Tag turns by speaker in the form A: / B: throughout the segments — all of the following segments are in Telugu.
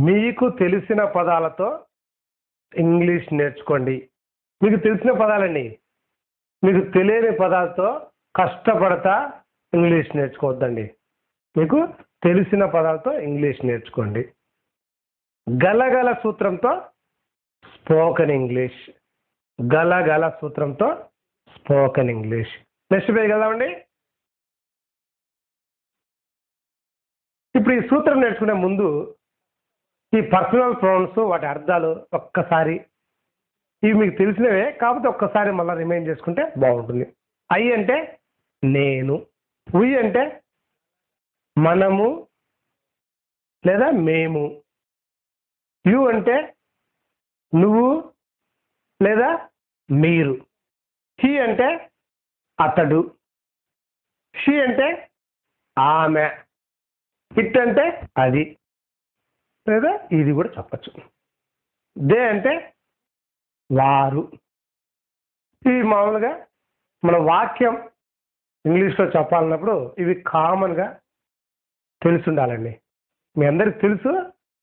A: మీకు తెలిసిన పదాలతో ఇంగ్లీష్ నేర్చుకోండి. మీకు తెలిసిన పదాలండి. మీకు తెలియని పదాలతో కష్టపడతా ఇంగ్లీష్ నేర్చుకోవద్దండి. మీకు తెలిసిన పదాలతో ఇంగ్లీష్ నేర్చుకోండి. గలగల సూత్రంతో స్పోకెన్ ఇంగ్లీష్. గలగల సూత్రంతో స్పోకెన్ ఇంగ్లీష్. నెక్స్ట్ పేజ్ వెళ్దామండి. ఇప్పుడు ఈ సూత్రం నేర్చుకునే ముందు ఈ పర్సనల్ ప్రొనౌన్స్ వాటి అర్థాలు ఒక్కసారి ఇవి మీకు తెలిసినవే, కాకపోతే ఒక్కసారి మళ్ళీ రిమైండ్ చేసుకుంటే బాగుంటుంది. ఐ అంటే నేను, వి అంటే మనము లేదా మేము, యు అంటే నువ్వు లేదా మీరు, హీ అంటే అతడు, షీ అంటే ఆమె, ఇట్ అంటే అది లేదా ఇది కూడా చెప్పచ్చు. దే అంటే వారు. ఇవి మామూలుగా మన వాక్యం ఇంగ్లీష్లో చెప్పాలన్నప్పుడు ఇవి కామన్గా తెలిసి ఉండాలండి. మీ అందరికి తెలుసు,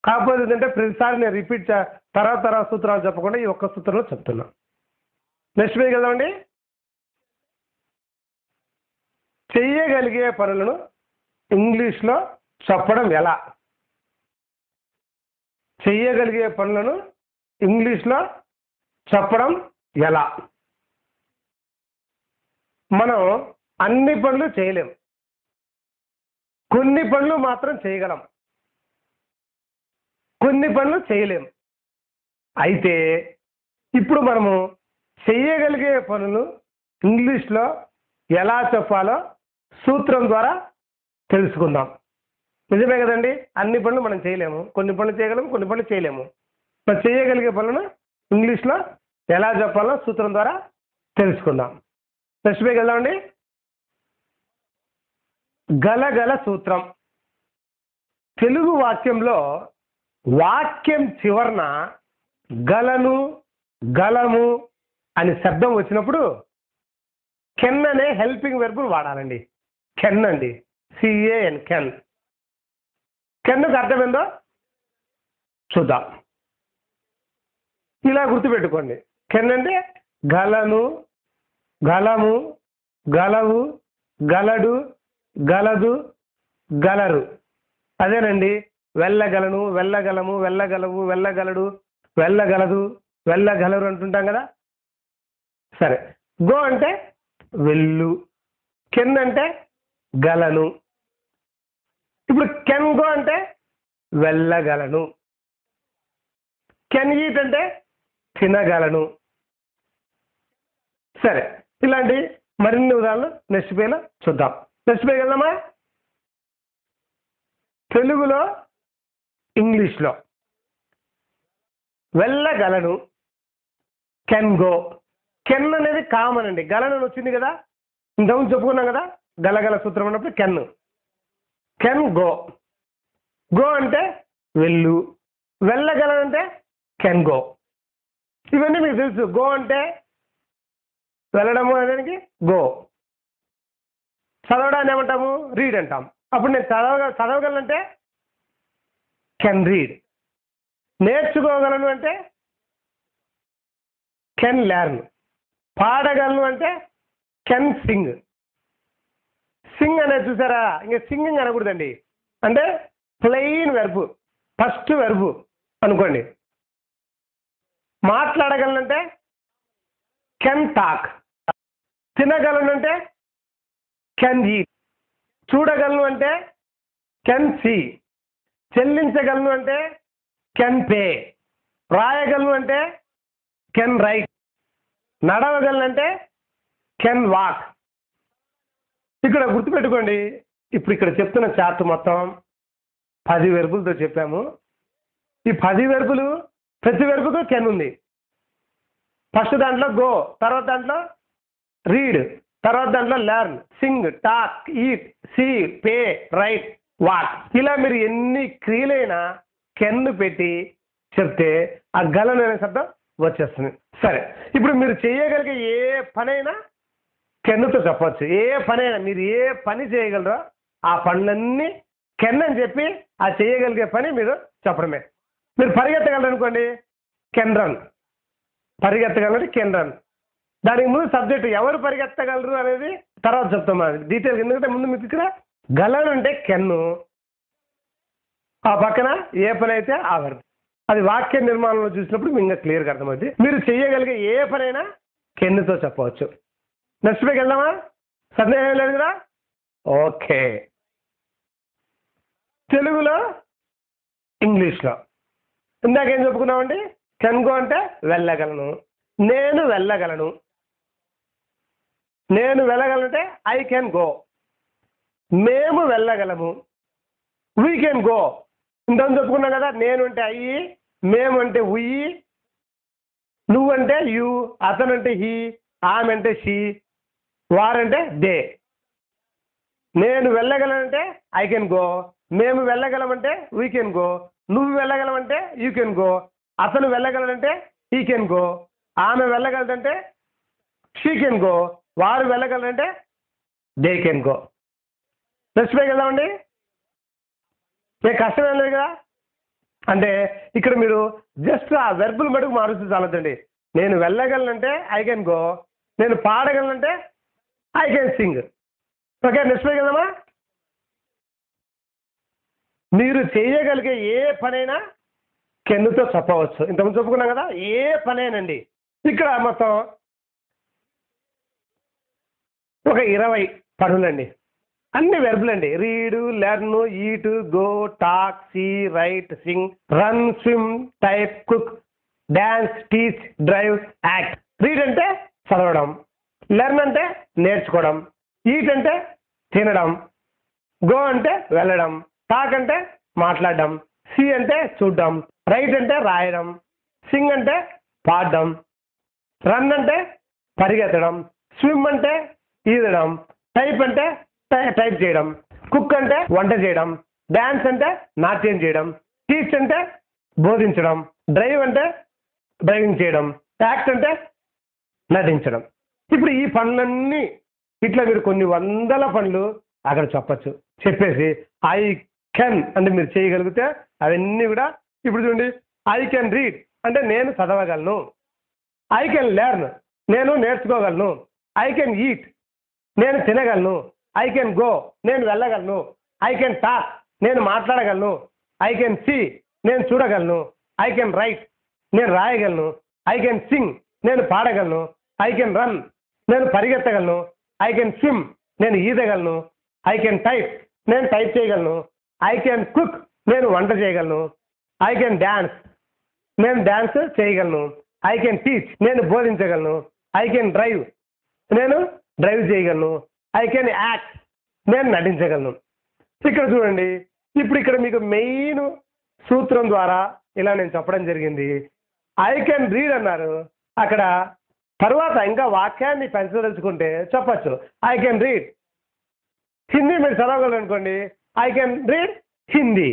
A: కాకపోతే ఏంటంటే ప్రతిసారి నేను రిపీట్ తర్వాత సూత్రాలు చెప్పకుండా ఈ ఒక్క సూత్రంలో చెప్తున్నా. నెక్స్ట్ పేజ్ వెళ్దామండి. చెయ్యగలిగే పనులను ఇంగ్లీష్లో చెప్పడం ఎలా? చెయ్యగలిగే పనులను ఇంగ్లీష్లో చెప్పడం ఎలా? మనం అన్ని పనులు చేయలేం, కొన్ని పనులు మాత్రం చేయగలం, కొన్ని పనులు చేయలేం. అయితే ఇప్పుడు మనము చెయ్యగలిగే పనులు ఇంగ్లీష్లో ఎలా చెప్పాలో సూత్రం ద్వారా తెలుసుకుందాం. నిజమే కదండి, అన్ని పనులు మనం చేయలేము, కొన్ని పనులు చేయగలము, కొన్ని పనులు చేయలేము. మనం చేయగలిగే పనులను ఇంగ్లీష్లో ఎలా చెప్పాలో సూత్రం ద్వారా తెలుసుకుందాం. నెక్స్ట్ పేజ్ వెళ్దామండి. గలగల సూత్రం. తెలుగు వాక్యంలో వాక్యం చివరన గలను గలము అని శబ్దం వచ్చినప్పుడు కెన్ అనే హెల్పింగ్ వెర్బ్ వాడాలండి. కెన్ అండి, సిఏఎన్, కెన్. కెన్కు అర్థం ఏందో చూద్దాం. ఇలా గుర్తుపెట్టుకోండి. కెన్ అంటే గలను, గలము, గలవు, గలడు, గలదు, గలరు. అదేనండి వెళ్ళగలను, వెళ్ళగలము, వెళ్ళగలవు, వెళ్ళగలడు, వెళ్ళగలదు, వెళ్ళగలరు అంటుంటాం కదా. సరే, గో అంటే వెళ్ళు, కెన్ అంటే గలను. ఇప్పుడు కెన్ గో అంటే వెళ్ళగలను, కెన్ ఈట్ అంటే తినగలను. సరే, ఇలాంటి మరిన్ని ఉదాహరణలు నెక్స్ట్ పేజ్లో చూద్దాం. నెక్స్ట్ పేజ్ వెళ్దామా. తెలుగులో ఇంగ్లీష్లో వెళ్ళగలను, కెన్ గో. కెన్ అనేది కామన్ అండి, గలను వచ్చింది కదా, ఇంతకుముందు చెప్పుకున్నాం కదా, గలగల సూత్రం ఉన్నప్పుడు కెన్. Can go. గో అంటే వెళ్ళు, వెళ్ళగలనంటే కెన్ గో. ఇవన్నీ మీకు తెలుసు. గో అంటే వెళ్ళడము అనేది గో. చదవడాన్ని ఏమంటాము? రీడ్ అంటాం. అప్పుడు నేను చదవగలనంటే కెన్ రీడ్. నేర్చుకోగలను అంటే కెన్ లెర్న్. పాడగలను అంటే కెన్ సింగ్. సింగ్ అనేది చూసారా, ఇంకా సింగింగ్ అనకూడదండి, అంటే ప్లెయిన్ వెర్బ్, ఫస్ట్ వెర్బ్ అనుకోండి. మాట్లాడగలనంటే కెన్ టాక్. తినగలను అంటే కెన్ ఈట్. చూడగలను అంటే కెన్ సీ. చెల్లించగలను అంటే కెన్ పే. రాయగలను అంటే కెన్ రైట్. నడవగలను అంటే కెన్ వాక్. ఇక్కడ గుర్తుపెట్టుకోండి, ఇప్పుడు ఇక్కడ చెప్తున్న చార్ట్ మొత్తం 10 వెర్బులతో చెప్పాము. ఈ 10 వెర్బులు ప్రతి వెర్బుకు కెన్ ఉంది. ఫస్ట్ దాంట్లో గో, తర్వాత దాంట్లో రీడ్, తర్వాత దాంట్లో learn, sing, talk, eat, see, pay, write, walk. ఇలా మీరు ఎన్ని క్రియలైనా కెన్ పెట్టి చెప్తే ఆ గలను అనే శబ్దం వచ్చేస్తుంది. సరే, ఇప్పుడు మీరు చేయగలిగే ఏ పనైనా కెన్నుతో చెప్పచ్చు. ఏ పనైనా మీరు ఏ పని చేయగలరో ఆ పనులన్నీ కెన్ అని చెప్పి ఆ చేయగలిగే పని మీరు చెప్పడమే. మీరు పరిగెత్తగలరు అనుకోండి, కెన్ రన్. పరిగెత్తగలరు కెన్ రన్. దానికి ముందు సబ్జెక్ట్ ఎవరు పరిగెత్తగలరు అనేది తర్వాత చెప్తాం, అది డీటెయిల్. ఎందుకంటే ముందు మీకు ఇక్కడ గలను అంటే కెన్ను, ఆ పక్కన ఏ పని అయితే ఆ వర్బ్. అది వాక్య నిర్మాణంలో చూసినప్పుడు మీకు ఇంకా క్లియర్గా అర్థమవుతుంది. మీరు చేయగలిగే ఏ పనైనా కెన్నుతో చెప్పవచ్చు. నెక్స్ట్ పైకి వెళ్దామా? సందేహం లేదు కదా? ఓకే. తెలుగులో, ఇంగ్లీష్లో ఇందాకేం చెప్పుకున్నామండి? కెన్ గో అంటే వెళ్ళగలను. నేను వెళ్ళగలను. నేను వెళ్ళగలంటే ఐ కెన్ గో. మేము వెళ్ళగలము, వీ కెన్ గో. ఇంతకుముందు చెప్పుకున్నాం కదా, నేను అంటే అయ్యి, మేము అంటే ఉయ్యి, నువ్వంటే యూ, అతనంటే హీ, ఆమె అంటే షీ, వారంటే దే. నేను వెళ్ళగలనంటే ఐ కెన్ గో, మేము వెళ్ళగలమంటే వీ కెన్ గో, నువ్వు వెళ్ళగలమంటే యూ కెన్ గో, అతను వెళ్ళగలనంటే హీ కెన్ గో, ఆమె వెళ్ళగలదంటే షీ కెన్ గో, వారు వెళ్ళగలరంటే దే కెన్ గో. నెక్స్ట్ పైకి వెళ్దామండి. ఏ కష్టమేం లేదు కదా? అంటే ఇక్కడ మీరు జస్ట్ ఆ వెర్బులు మటుకు మారుస్తూ చాలదండి. నేను వెళ్ళగలనంటే ఐ కెన్ గో, నేను పాడగలనంటే I can sing. Okay, next పైకి వెళ్దామా? మీరు చేయగలిగే ఏ పనైనా కెన్నుతో చెప్పవచ్చు. ఇంతకుముందు చెప్పుకున్నాం కదా, ఏ పనేనండి. ఇక్కడ మొత్తం ఒక 20 పనులండి, అన్ని వెర్బులండి. Read, learn, eat, go, talk, see, write, sing, run, swim, type, cook, dance, teach, drive, act. Read అంటే చదవడం, లెర్న్ అంటే నేర్చుకోవడం, ఈట్ అంటే తినడం, గో అంటే వెళ్ళడం, టాక్ అంటే మాట్లాడడం, సీ అంటే చూడడం, రైట్ అంటే రాయడం, సింగ్ అంటే పాడడం, రన్ అంటే పరిగెత్తడం, స్విమ్ అంటే ఈదడం, టైప్ అంటే టైప్ చేయడం, కుక్ అంటే వంట చేయడం, డాన్స్ అంటే నాట్యం చేయడం, టీచ్ అంటే బోధించడం, డ్రైవ్ అంటే డ్రైవింగ్ చేయడం, యాక్ట్ అంటే నటించడం. ఇప్పుడు ఈ పనులన్నీ ఇట్లా మీరు కొన్ని వందల పనులు అక్కడ చెప్పచ్చు. చెప్పేసి ఐ కెన్ అంటే మీరు చేయగలిగితే అవన్నీ కూడా. ఇప్పుడు చూడండి, ఐ కెన్ రీడ్ అంటే నేను చదవగలను, ఐ కెన్ లెర్న్ నేను నేర్చుకోగలను, ఐ కెన్ ఈట్ నేను తినగలను, ఐ కెన్ గో నేను వెళ్ళగలను, ఐ కెన్ టాక్ నేను మాట్లాడగలను, ఐ కెన్ సీ నేను చూడగలను, ఐ కెన్ రైట్ నేను రాయగలను, ఐ కెన్ సింగ్ నేను పాడగలను, ఐ కెన్ రన్ నేను పరిగెత్తగలను, ఐ కెన్ స్విమ్ నేను ఈదగలను, ఐ కెన్ టైప్ నేను టైప్ చేయగలను, ఐ కెన్ కుక్ నేను వంట చేయగలను, ఐ కెన్ డాన్స్ నేను డాన్స్ చేయగలను, ఐ కెన్ టీచ్ నేను బోధించగలను, ఐ కెన్ డ్రైవ్ నేను డ్రైవ్ చేయగలను, ఐ కెన్ యాక్ట్ నేను నటించగలను. ఇక్కడ చూడండి, ఇప్పుడు ఇక్కడ మీకు మెయిన్ సూత్రం ద్వారా ఇలా నేను చెప్పడం జరిగింది. ఐ కెన్ రీడ్ అన్నారు, అక్కడ తర్వాత ఇంకా వాక్యాన్ని పెంచదలుచుకుంటే చెప్పచ్చు ఐ కెన్ రీడ్. హిందీ మీరు చదవగలరు అనుకోండి, ఐ కెన్ రీడ్ హిందీ.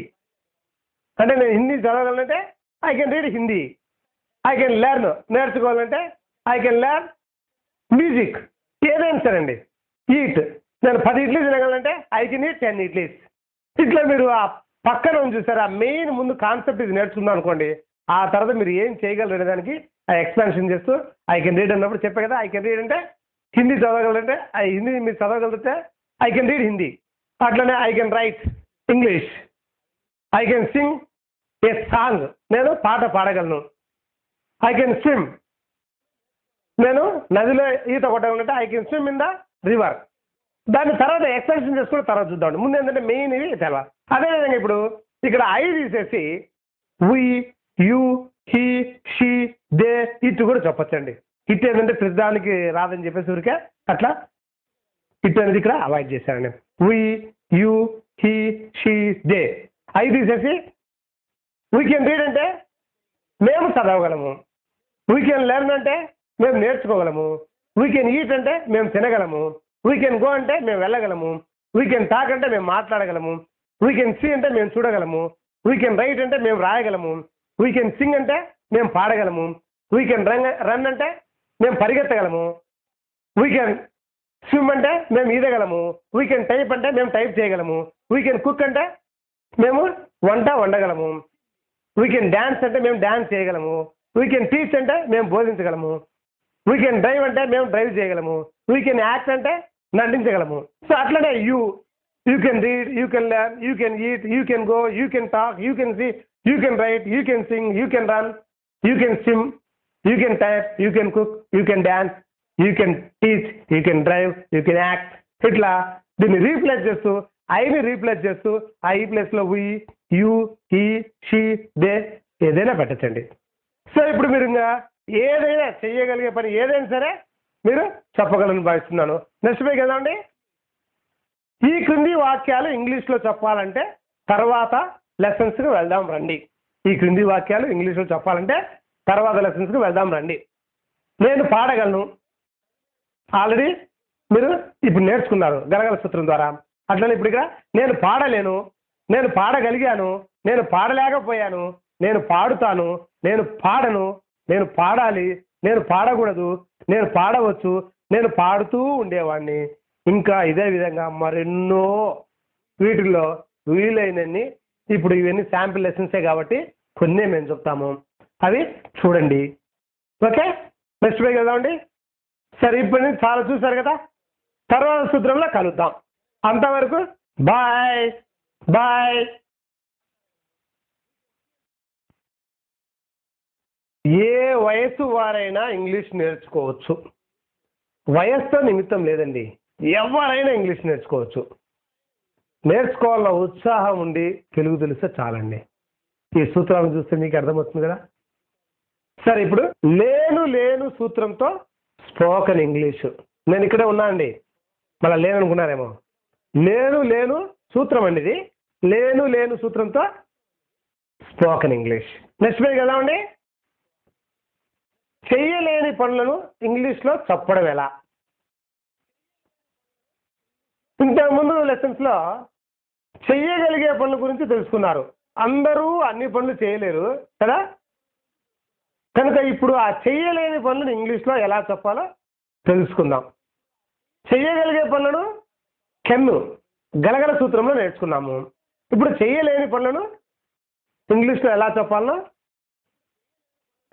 A: అంటే నేను హిందీ చదవగలంటే I can read Hindi. I can learn నేర్చుకోవాలంటే ఐ కెన్ లెర్న్ మ్యూజిక్. ఏదైనా సరే అండి. ఈట్ నేను 10 ఇడ్లీ తినగలంటే ఐ కెన్ ఈట్ 10 ఇడ్లీస్. ఇట్లా మీరు ఆ పక్కన చూసారు, ఆ మెయిన్ ముందు కాన్సెప్ట్ ఇది నేర్చుకుందాం అనుకోండి, ఆ తర్వాత మీరు ఏం చేయగలరు అనే దానికి ఆ ఎక్స్పాన్షన్ చేస్తూ ఐ కెన్ రీడ్ అన్నప్పుడు చెప్పే కదా, ఐ కెన్ రీడ్ అంటే హిందీ చదవగలంటే హిందీ మీరు చదవగలిగితే ఐ కెన్ రీడ్ హిందీ. అట్లనే I can write English. I can sing a song నేను పాట పాడగలను. ఐ కెన్ స్విమ్ నేను నదిలో ఈత కొట్టగలంటే I can swim in the river. దాని తర్వాత ఎక్స్టెన్షన్ చేసుకుని తర్వాత చూద్దాం. ముందు ఏంటంటే మెయిన్ ఇవి తెలవాలి. అదేవిధంగా ఇప్పుడు ఇక్కడ ఐ తీసేసి we, you, he, she, they, it కూడా చెప్పచ్చండి. ఇట్ ఏంటంటే ప్రతిదానికి రాదని చెప్పేసి ఊరికే అట్లా ఇట్ అనేది ఇక్కడ అవాయిడ్ చేశానండి. We, you, he, she, they. I తీసేసి వీ కెన్ రీడ్ అంటే మేము చదవగలము, వీ కెన్ లెర్న్ అంటే మేము నేర్చుకోగలము, వీ కెన్ ఈట్ అంటే మేము తినగలము, వీ కెన్ గో అంటే మేము వెళ్ళగలము, వీ కెన్ టాక్ అంటే మేము మాట్లాడగలము, వీ కెన్ సీ అంటే మేము చూడగలము, వీ కెన్ రైట్ అంటే మేము రాయగలము, వీ కెన్ సింగ్ అంటే మేము పాడగలము, వీ కెన్ రన్ అంటే మేము పరిగెత్తగలము, వీ కెన్ స్విమ్ అంటే మేము ఈదగలము, వీ కెన్ టైప్ అంటే మేము టైప్ చేయగలము, వీ కెన్ కుక్ అంటే మేము వంట వండగలము, వీ కెన్ డ్యాన్స్ అంటే మేము డ్యాన్స్ చేయగలము. వీ కెన్ టీచ్ అంటే మేము బోధించగలము. వీ కెన్ డ్రైవ్ అంటే మేము డ్రైవ్ చేయగలము. వీ కెన్ యాక్ట్ అంటే నటించగలము. సో అట్లనే you can read, you can learn, you can eat, you can go, you can talk, you can see, you can write, you can sing, you can run, you can swim, you can type, you can cook, you can dance, you can teach, you can drive, you can act. ఇట్లా దీన్ని రీప్లేస్ చేస్తూ ఐని రీప్లేస్ చేస్తూ ఆ ఈ ప్లేస్లో వి, యూ, ఈ, షీ, దే ఏదైనా పెట్టచ్చండి. సో ఇప్పుడు మీరు ఇంకా ఏదైనా చెయ్యగలిగే పని ఏదైనా సరే మీరు చెప్పగలని భావిస్తున్నాను. నెక్స్ట్ పేజ్ కదండి. ఈ క్రింది వాక్యాలు ఇంగ్లీష్లో చెప్పాలంటే తర్వాత లెసన్స్కి వెళ్దాం రండి. ఈ క్రింది వాక్యాలు ఇంగ్లీష్లో చెప్పాలంటే తర్వాత లెసన్స్కి వెళ్దాం రండి. నేను పాడగలను, ఆల్రెడీ మీరు ఇప్పుడు నేర్చుకున్నారు గలగల సూత్రం ద్వారా. అట్లనే ఇప్పుడు ఇక్కడ నేను పాడలేను, నేను పాడగలిగాను, నేను పాడలేకపోయాను, నేను పాడుతాను, నేను పాడను, నేను పాడాలి, నేను పాడకూడదు, నేను పాడవచ్చు, నేను పాడుతూ ఉండేవాడిని. ఇంకా ఇదే విధంగా మరెన్నో వీటిల్లో వీలైనన్ని. ఇప్పుడు ఇవన్నీ శాంపిల్ లెసన్సే కాబట్టి కొన్ని మేము చెప్తాము, అవి చూడండి. ఓకే, నెక్స్ట్ పేజ్ కదామండి. సరే, ఇప్పుడు చాలా చూసారు కదా. తర్వాత సూత్రంలో కలుద్దాం. అంతవరకు బాయ్ బాయ్. ఏ వయసు వారైనా ఇంగ్లీష్ నేర్చుకోవచ్చు. వయస్సుతో నిమిత్తం లేదండి, ఎవరైనా ఇంగ్లీష్ నేర్చుకోవచ్చు. నేర్చుకోవాలన్న ఉత్సాహం ఉండి తెలుగు తెలిస్తే చాలండి. ఈ సూత్రాలను చూస్తే మీకు అర్థమవుతుంది కదా. సరే, ఇప్పుడు లేను లేను సూత్రంతో స్పోకెన్ ఇంగ్లీషు. నేను ఇక్కడే ఉన్నా అండి, మళ్ళీ లేను అనుకున్నారేమో. లేను లేను సూత్రం అండి ఇది. లేను లేను సూత్రంతో స్పోకెన్ ఇంగ్లీష్. నెక్స్ట్ పేజ్ కదా అండి. చెయ్యలేని పనులను ఇంగ్లీష్లో చెప్పడం ఎలా? ఇంతకుముందు లెసన్స్లో చెయ్యగలిగే పనుల గురించి తెలుసుకున్నారు. అందరూ అన్ని పనులు చేయలేరు కదా, కనుక ఇప్పుడు ఆ చెయ్యలేని పనులను ఇంగ్లీష్లో ఎలా చెప్పాలో తెలుసుకుందాం. చెయ్యగలిగే పనులను కెన్ను గలగల సూత్రంలో నేర్చుకున్నాము. ఇప్పుడు చెయ్యలేని పనులను ఇంగ్లీష్లో ఎలా చెప్పాలో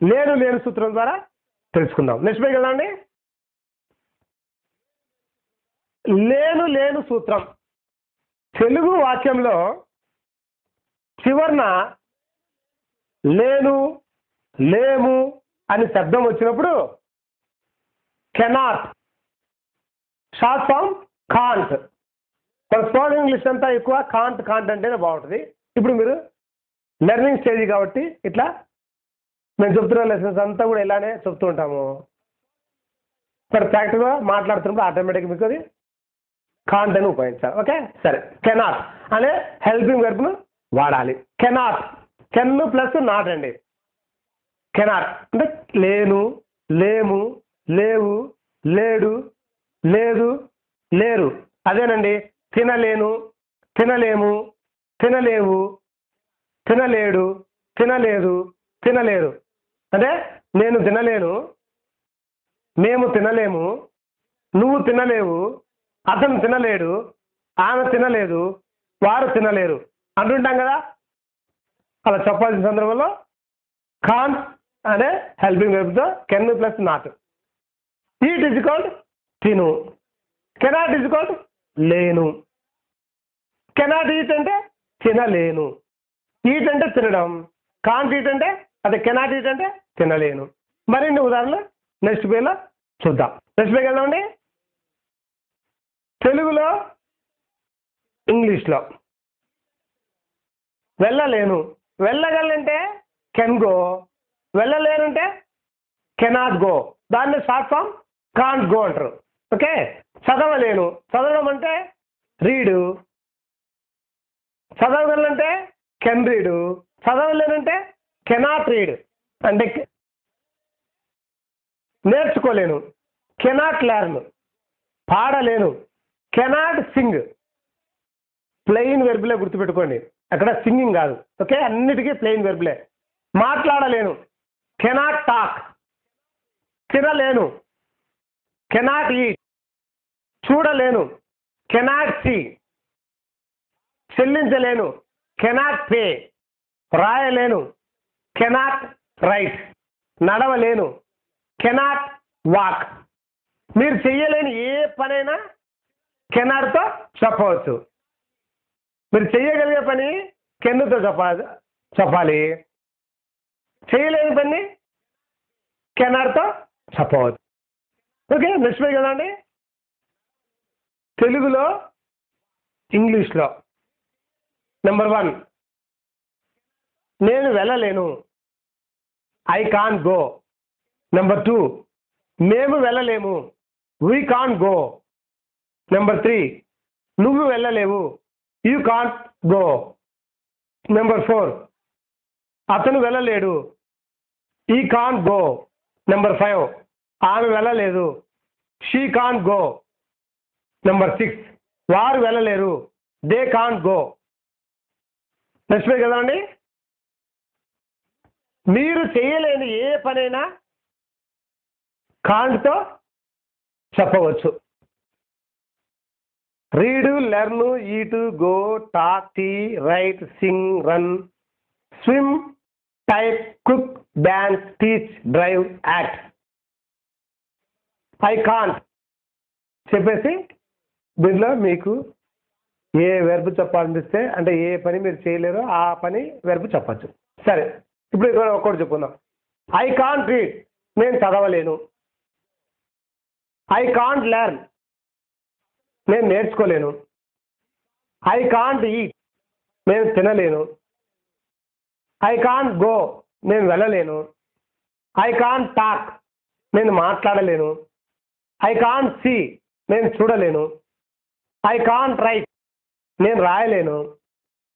A: లేను లేని సూత్రం ద్వారా తెలుసుకుందాం. నెక్స్ట్ పేజ్ కదండి. లేను లేను సూత్రం తెలుగు వాక్యంలో చివరన లేను లేము అని శబ్దం వచ్చినప్పుడు కెనాట్, షార్ట్ ఫామ్ కాంట్. మన స్పోకెన్ ఇంగ్లీష్ అంతా ఎక్కువ కాంట్ కాంట్ అంటేనే బాగుంటుంది. ఇప్పుడు మీరు లెర్నింగ్ స్టేజ్ కాబట్టి ఇట్లా మేము చెప్తున్న లెసన్స్ అంతా కూడా ఇలానే చెప్తూ ఉంటాము. ఇక్కడ ప్రాక్టికల్గా మాట్లాడుతున్నప్పుడు ఆటోమేటిక్గా మీకు అది కాంట్ అని ఉపయోగించాలి. ఓకే, సరే. కెనాట్ అనే హెల్పింగ్ వెర్బ్ను వాడాలి. కెనాట్, కెన్ను ప్లస్ నాట్ అండి. కెనాట్ అంటే లేను, లేము, లేవు, లేడు, లేదు, లేరు. అదేనండి. తినలేను, తినలేము, తినలేవు, తినలేడు, తినలేదు, తినలేరు. అంటే నేను తినలేను, మేము తినలేము, నువ్వు తినలేవు, అతను తినలేడు, ఆమె తినలేదు, వారు తినలేరు అంటుంటాం కదా. అలా చెప్పాల్సిన సందర్భంలో కాంట్ అనే హెల్పింగ్ వెర్బ్తో can plus not. Eat is equal తిను, కెనాట్ ఇజ్ ఈక్వల్ లేను. కెనాట్ ఈట్ అంటే తినలేను, ఈట్ అంటే తినడం, కాంట్ ఈట్ అంటే అదే కెనాట్ ఈట్ అంటే తినలేను. మరిన్ని ఉదాహరణలు నెక్స్ట్ పేజ్లో చూద్దాం. నెక్స్ట్ పేజ్ వెళ్దామండి. తెలుగులో ఇంగ్లీష్లో వెళ్ళలేను, వెళ్ళగలంటే కెన్ గో, వెళ్ళలేనంటే కెనాట్ గో. దాన్ని షార్ట్ ఫామ్ కాంట్ గో అంటారు. ఓకే. చదవలేను, చదవడం అంటే రీడు, చదవగలంటే కెన్ రీడు, చదవలేనంటే కెనాట్ రీడ్. అంటే నేర్చుకోలేను, కెనాట్ లెర్న్. పాడలేను, కెనాట్ సింగ్. ప్లెయిన్ వెర్బులే గుర్తుపెట్టుకోండి, అక్కడ సింగింగ్ కాదు. ఓకే, అన్నిటికీ ప్లెయిన్ వెర్బులే. మాట్లాడలేను, కెనాట్ టాక్. తినలేను, కెనాట్ ఈట్. చూడలేను, కెనాట్ సీ. చెల్లించలేను, కెనాట్ పే. రాయలేను, కెనాట్ రైట్, నడవలేను. కెనాట్ వాక్, మీరు చెయ్యలేని ఏ పనైనా కెనాట్తో చెప్పవచ్చు. మీరు చెయ్యగలిగే పని కెన్నుతో చెప్పాలి, చేయలేని పని కెనాట్తో చెప్పవచ్చు. ఓకే, నెక్స్ట్ కదా అండి. తెలుగులో, ఇంగ్లీష్లో. నెంబర్ 1, నేను వెళ్ళలేను, ఐ కాంట్ గో. నెంబర్ 2, మేము వెళ్ళలేము, వీ కాంట్ గో. నెంబర్ 3, నువ్వు వెళ్ళలేవు, యూ కాంట్ గో. నెంబర్ 4, అతను వెళ్ళలేడు, ఈ కాంట్ గో. నెంబర్ 5, ఆమె వెళ్ళలేదు, షీ కాంట్ గో. నెంబర్ 6, వారు వెళ్ళలేరు, దే కాంట్ గో. నెక్స్ట్ కదా అండి. మీరు చేయలేని ఏ పనైనా కాంట్తో చెప్పవచ్చు. Read, learn, eat, go, talk, tea, write, sing, run, swim, type, cook, dance, teach, drive, act. I can't చెప్పేసి దీనిలో మీకు ఏ వెర్బ్ చెప్పాలనిపిస్తే, అంటే ఏ పని మీరు చేయలేరో ఆ పని వెర్బ్ చెప్పచ్చు. సరే, ఇప్పుడు ఇక్కడ ఒక్కటి చెప్పుకుందాం. ఐ కాంట్ రీడ్, నేను చదవలేను. ఐ కాంట్ లెర్న్, నేను నేర్చుకోలేను. ఐ కాంట్ ఈట్, నేను తినలేను. ఐ కాంట్ గో, నేను వెళ్ళలేను. ఐ కాంట్ టాక్, నేను మాట్లాడలేను. ఐ కాంట్ సీ, నేను చూడలేను. ఐ కాంట్ రైట్, నేను రాయలేను.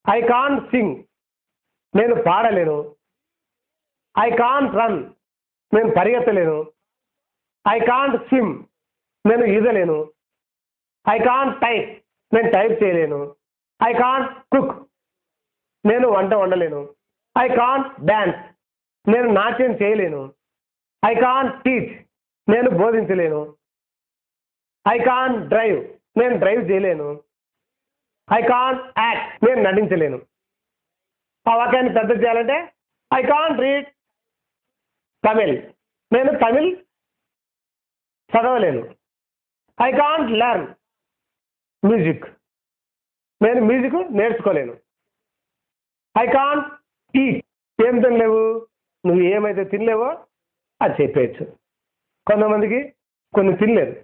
A: ఐ కాంట్ సింగ్, నేను పాడలేను. ఐ కాంట్ రన్, నేను పరిగెత్తలేను. ఐ కాంట్ స్విమ్, నేను ఈదలేను. ఐ కాంట్ టైప్, నేను టైప్ చేయలేను. ఐ కాంట్ కుక్, నేను వంట వండలేను. ఐ కాంట్ డాన్స్, నేను నాట్యం చేయలేను. ఐ కాంట్ టీచ్, నేను బోధించలేను. ఐ కాంట్ డ్రైవ్, నేను డ్రైవ్ చేయలేను. ఐ కాంట్ యాక్ట్, నేను నటించలేను. ఆ వాక్యాన్ని పెద్ద చేయాలంటే ఐ కాంట్ రీడ్ తమిళ్, నేను తమిళ్ చదవలేను. ఐ కాంట్ లెర్న్ మ్యూజిక్, నేను మ్యూజిక్ నేర్చుకోలేను. ఐ కాంట్ ఈట్, ఏం తినలేవు, నువ్వు ఏమైతే తినలేవో అది చెప్పేయచ్చు. కొంతమందికి కొన్ని తినలేరు,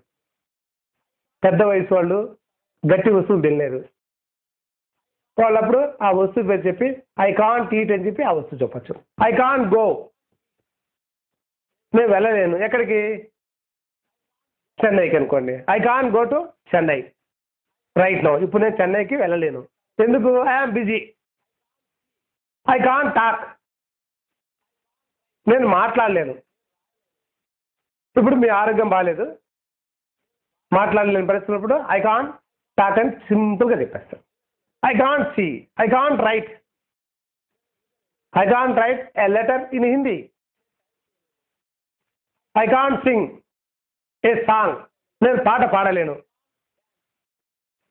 A: పెద్ద వయసు వాళ్ళు గట్టి వస్తువులు తినలేరు. వాళ్ళప్పుడు ఆ వస్తువు పేరు చెప్పి ఐ కాంట్ ఈట్ అని చెప్పి ఆ వస్తువు చెప్పచ్చు. ఐ కాంట్ గో, నేను వెళ్ళలేను. ఎక్కడికి? చెన్నైకి అనుకోండి. I can't go to Chennai right now, ఇప్పుడు నేను చెన్నైకి వెళ్ళలేను. ఎందుకు? I'm busy. I can't talk, నేను మాట్లాడలేను. ఇప్పుడు మీ ఆరోగ్యం బాగాలేదు, మాట్లాడలేని పరిస్థితున్నప్పుడు ఐ కాంట్ టాక్ అని సింపుల్గా చెప్పేస్తాను. I can't see, I can't write, I can't write a letter in Hindi. I can't sing a song, నేను పాట పాడలేను.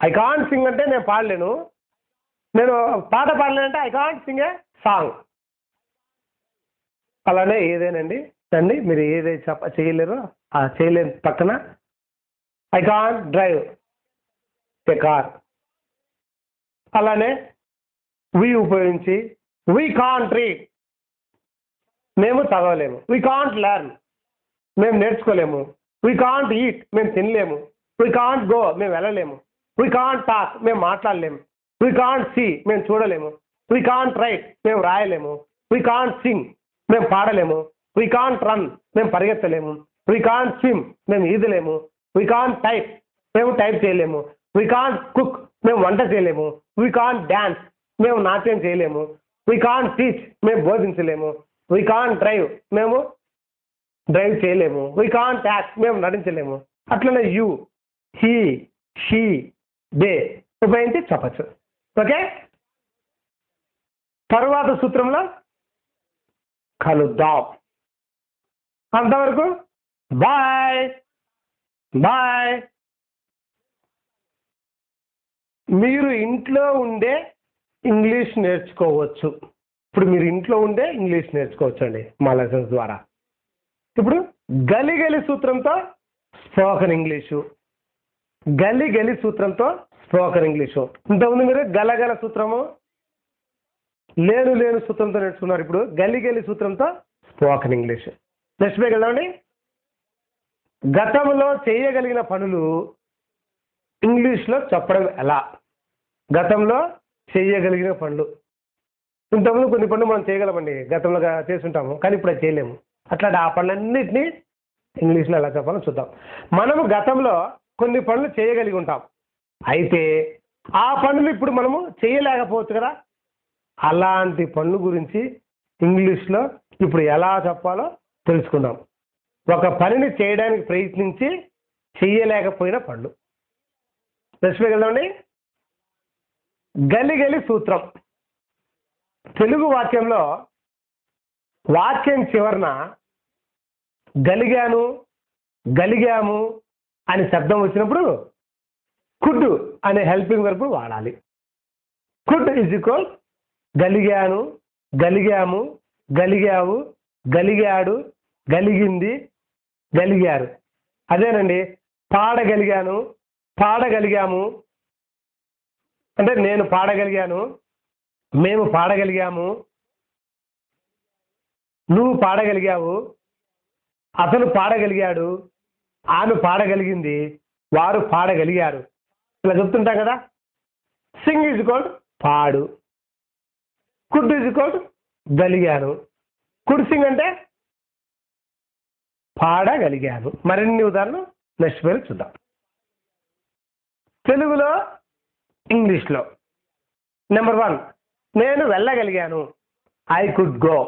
A: ఐ కాంట్ సింగ్ అంటే నేను పాడలేను, నేను పాట పాడలేనంటే I can't sing a song. అలానే ఏదేనండి అండి, మీరు ఏదైతే చేయలేరో ఆ చేయలేని పక్కన I can't drive a car. అలానే వి ఉపయోగించి వీ కాంట్ రీడ్, మేము చదవలేము. వీ కాంట్ లెర్న్, మేము నేర్చుకోలేము. వీ కాంట్ ఈట్, మేము తినలేము. వీ కాంట్ గో, మేము వెళ్ళలేము. వీ కాంట్ టాక్, మేము మాట్లాడలేము. వీ కాంట్ సీ, మేము చూడలేము. వీ కాంట్ రైట్, మేము రాయలేము. వీ కాంట్ సింగ్, మేము పాడలేము. వీ కాంట్ రన్, మేము పరిగెత్తలేము. వీ కాంట్ స్విమ్, మేము ఈదలేము. వీ కాంట్ టైప్, మేము టైప్ చేయలేము. వీ కాంట్ కుక్, మేము వంట చేయలేము. వీ కాంట్ డాన్స్, మేము నాట్యం చేయలేము. వీ కాంట్ టీచ్, మేము బోధించలేము. వీ కాంట్ డ్రైవ్, మేము డ్రైవ్ చేయలేము. వీ కాంట్ యాక్ట్, మేము నటించలేము. అట్లనే యూ, హీ, షీ, దే ఉపయోగించి చెప్పచ్చు. ఓకే, తరువాత సూత్రంలో కలుద్దాం. అంతవరకు బాయ్ బాయ్. మీరు ఇంట్లో ఉండే ఇంగ్లీష్ నేర్చుకోవచ్చు. ఇప్పుడు మీరు ఇంట్లో ఉండే ఇంగ్లీష్ నేర్చుకోవచ్చండి మా లెసన్స్ ద్వారా. ఇప్పుడు గలి గలి సూత్రంతో స్పోకెన్ ఇంగ్లీషు, గలి గలి సూత్రంతో స్పోకెన్ ఇంగ్లీషు. ఇంతకుముందు మీరు గలగల సూత్రము, లేను లేను సూత్రంతో నేర్చుకున్నారు. ఇప్పుడు గలి గలి సూత్రంతో స్పోకెన్ ఇంగ్లీష్. నెక్స్ట్ పేజ్ వెళ్దామండి. గతంలో చేయగలిగిన పనులు ఇంగ్లీష్లో చెప్పడం ఎలా? గతంలో చేయగలిగిన పనులు. ఇంతకుముందు కొన్ని పనులు మనం చేయగలమండి, గతంలో చేస్తుంటాము, కానీ ఇప్పుడు అది చేయలేము. అట్లాంటి ఆ పనులన్నింటినీ ఇంగ్లీష్లో ఎలా చెప్పాలో చూద్దాం. మనము గతంలో కొన్ని పనులు చేయగలిగి ఉంటాం, అయితే ఆ పనులు ఇప్పుడు మనము చేయలేకపోవచ్చు కదా. అలాంటి పనుల గురించి ఇంగ్లీష్లో ఇప్పుడు ఎలా చెప్పాలో తెలుసుకుందాం. ఒక పనిని చేయడానికి ప్రయత్నించి చేయలేకపోయిన పనులు. నెక్స్ట్ వెళ్దామండి. గలి గలి సూత్రం. తెలుగు వాక్యంలో వాక్యం చివరన గలిగాను, గలిగాము అని శబ్దం వచ్చినప్పుడు కుడ్ అనే హెల్పింగ్ వర్బ్ వాడాలి. కుడ్ ఈజ్ ఈక్వల్ గలిగాను, గలిగాము, గలిగావు, గలిగాడు, గలిగింది, గలిగారు. అదేనండి పాడగలిగాను, పాడగలిగాము అంటే నేను పాడగలిగాను, మేము పాడగలిగాము, నువ్వు పాడగలిగావు, అతను పాడగలిగాడు, ఆమె పాడగలిగింది, వారు పాడగలిగారు. ఇలా చెప్తుంటాం కదా. సింగ్ ఈజ్ ఈక్వల్ పాడు, కుడ్ ఈజ్ ఈక్వల్ గలిగాను, కుడ్ సింగ్ అంటే పాడగలిగాను. మరిన్ని ఉదాహరణలు నెక్స్ట్ పేరు చూద్దాం. తెలుగులో ఇంగ్లీష్లో. నెంబర్ 1, నేను వెళ్ళగలిగాను, ఐ కుడ్ గో.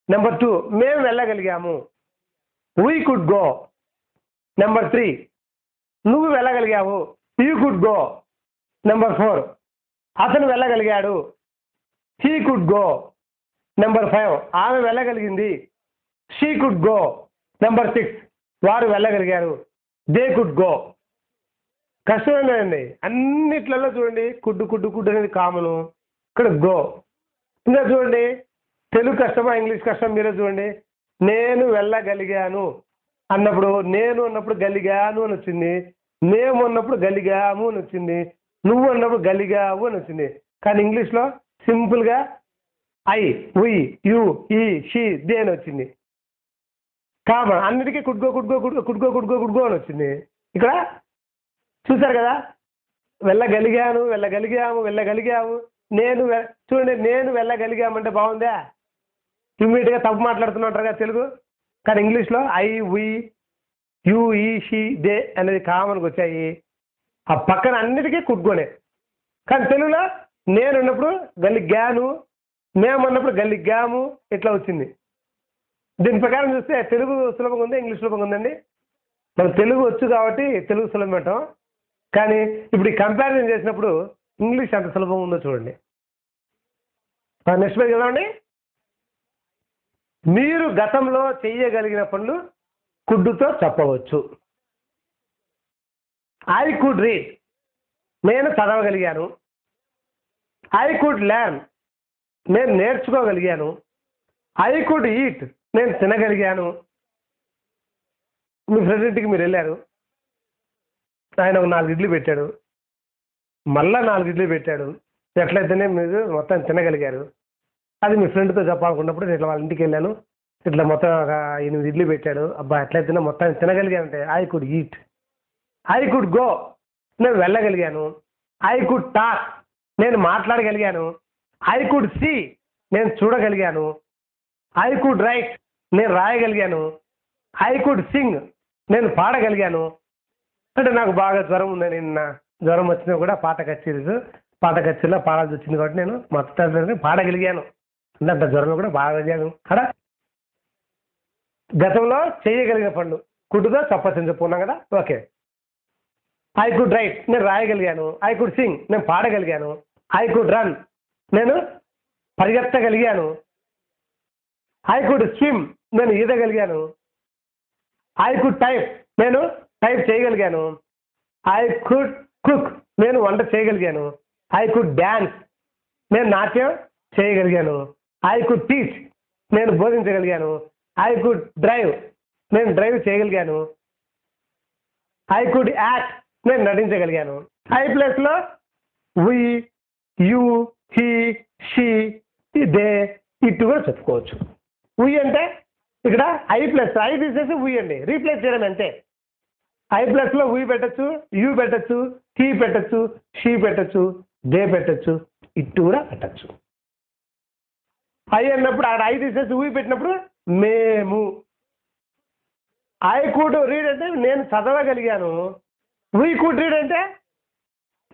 A: నెంబర్ 2, మేము వెళ్ళగలిగాము, వీ కుడ్ గో. నెంబర్ 3, నువ్వు వెళ్ళగలిగావు, యూ కుడ్ గో. నెంబర్ 4, అతను వెళ్ళగలిగాడు, హీ కుడ్ గో. నెంబర్ 5, ఆమె వెళ్ళగలిగింది, షీ కుడ్ గో. నెంబర్ 6, వారు వెళ్ళగలిగారు, దే కుడ్ గో. కష్టమేనండి, అన్నిట్లలో చూడండి కుడ్డు కుడ్డు కుడ్డు అనేది కామను. ఇక్కడ గో. ఇంకా చూడండి తెలుగు కష్టమా ఇంగ్లీష్ కష్టం మీరే చూడండి. నేను వెళ్ళగలిగాను అన్నప్పుడు నేను అన్నప్పుడు గలిగాను అని వచ్చింది, మేము అన్నప్పుడు గలిగాము అని వచ్చింది, నువ్వు అన్నప్పుడు గలిగావు అని వచ్చింది. కానీ ఇంగ్లీష్లో సింపుల్గా ఐ, వి, యు, ఈ, షీ, దే అని వచ్చింది. కామన్ అన్నిటికీ కుడ్గో కుడ్గో కుడ్గో కుడ్గో కుడ్గో కుడ్గో అని వచ్చింది. ఇక్కడ చూసారు కదా, వెళ్ళగలిగాను, వెళ్ళగలిగాము, వెళ్ళగలిగాము, చూడండి నేను వెళ్ళగలిగామంటే బాగుందా? ఇమ్మీడియట్గా తప్పు మాట్లాడుతున్నట్టు కదా తెలుగు. కానీ ఇంగ్లీష్లో ఐ, వి, యు, ఈ, షీ, దే అనేది కామన్గా వచ్చాయి. ఆ పక్కన అన్నిటికీ కుడ్గోనే. కానీ తెలుగులో నేను ఉన్నప్పుడు గలిగాను, మేము అన్నప్పుడు గలిగాము, ఇట్లా వచ్చింది. దీని ప్రకారం చూస్తే తెలుగు సులభంగా ఉంది, ఇంగ్లీష్ సులభంగా ఉందండి. మనకు తెలుగు వచ్చు కాబట్టి తెలుగు సులభం అంటాం, కానీ ఇప్పుడు ఈ కంపారిజన్ చేసినప్పుడు ఇంగ్లీష్ ఎంత సులభంగా ఉందో చూడండి. నెక్స్ట్ పేజ్ చదవండి. మీరు గతంలో చేయగలిగిన పనులు కుడ్డుతో చెప్పవచ్చు. ఐ కుడ్ రీడ్, నేను చదవగలిగాను. ఐ కుడ్ లెర్న్, నేను నేర్చుకోగలిగాను. ఐ కుడ్ ఈట్, నేను తినగలిగాను. మీ ఫ్రెండ్ ఇంటికి మీరు వెళ్ళారు, ఆయన ఒక 4 ఇడ్లీ పెట్టాడు, మళ్ళా 4 ఇడ్లీ పెట్టాడు, ఎట్లయితేనే మీరు మొత్తం తినగలిగారు. అది మీ ఫ్రెండ్తో చెప్పాలనుకున్నప్పుడు నేను ఇట్లా వాళ్ళ ఇంటికి వెళ్ళాను, ఇట్లా మొత్తం ఒక 8 ఇడ్లీ పెట్టాడు, అబ్బా ఎట్లయితేనే మొత్తం తినగలిగానంటే I could eat. I could go, నేను వెళ్ళగలిగాను. ఐ కుడ్ టాక్, నేను మాట్లాడగలిగాను. ఐ కుడ్ సీ, నేను చూడగలిగాను. ఐ కుడ్ రైట్, నేను రాయగలిగాను. ఐ కుడ్ సింగ్, నేను పాడగలిగాను. అంటే నాకు బాగా జ్వరం ఉందని, నిన్న జ్వరం వచ్చినా కూడా పాట కచేరీలో పాడాల్సి వచ్చింది కాబట్టి నేను మొత్తం పాడగలిగాను. అంటే జ్వరంలో కూడా పాడగలిగాను. కదా గతంలో చేయగలిగిన పనులు కుడ్డుతో చెప్పచ్చని చెప్పుకున్నాం కదా. ఓకే. ఐ కుడ్ రైట్, నేను రాయగలిగాను. ఐ కుడ్ సింగ్, నేను పాడగలిగాను. ఐ కుడ్ రన్, నేను పరిగెత్తగలిగాను. ఐ కుడ్ స్విమ్, నేను ఈదగలిగాను. ఐ కుడ్ టైప్, నేను టైప్ చేయగలిగాను. ఐ కుడ్ కుక్, నేను వంట చేయగలిగాను. ఐ కుడ్ డ్యాన్స్, నేను నాట్యం చేయగలిగాను. ఐ కుడ్ టీచ్, నేను బోధించగలిగాను. ఐ కుడ్ డ్రైవ్, నేను డ్రైవ్ చేయగలిగాను. ఐ కుడ్ యాక్ట్, నేను నటించగలిగాను. ఐ ప్లేస్లో వి, యు, హీ, షీ, దే, ఇటు కూడా చెప్పుకోవచ్చు. వి అంటే ఇక్కడ ఐ ప్లస్ ఐ తీసేసి వి అండి, రీప్లేస్ చేయడం అంతే. ఐ ప్లస్లో వి పెట్టచ్చు, యూ పెట్టచ్చు, హీ పెట్టచ్చు, షీ పెట్టచ్చు, దే పెట్టచ్చు, ఇటు కూడా పెట్టచ్చు. ఐ అన్నప్పుడు ఆడ ఐ తీసేసి వి పెట్టినప్పుడు మేము. ఐ కుడ్ రీడ్ అంటే నేను చదవగలిగాను. వీ కుడ్ రీడ్ అంటే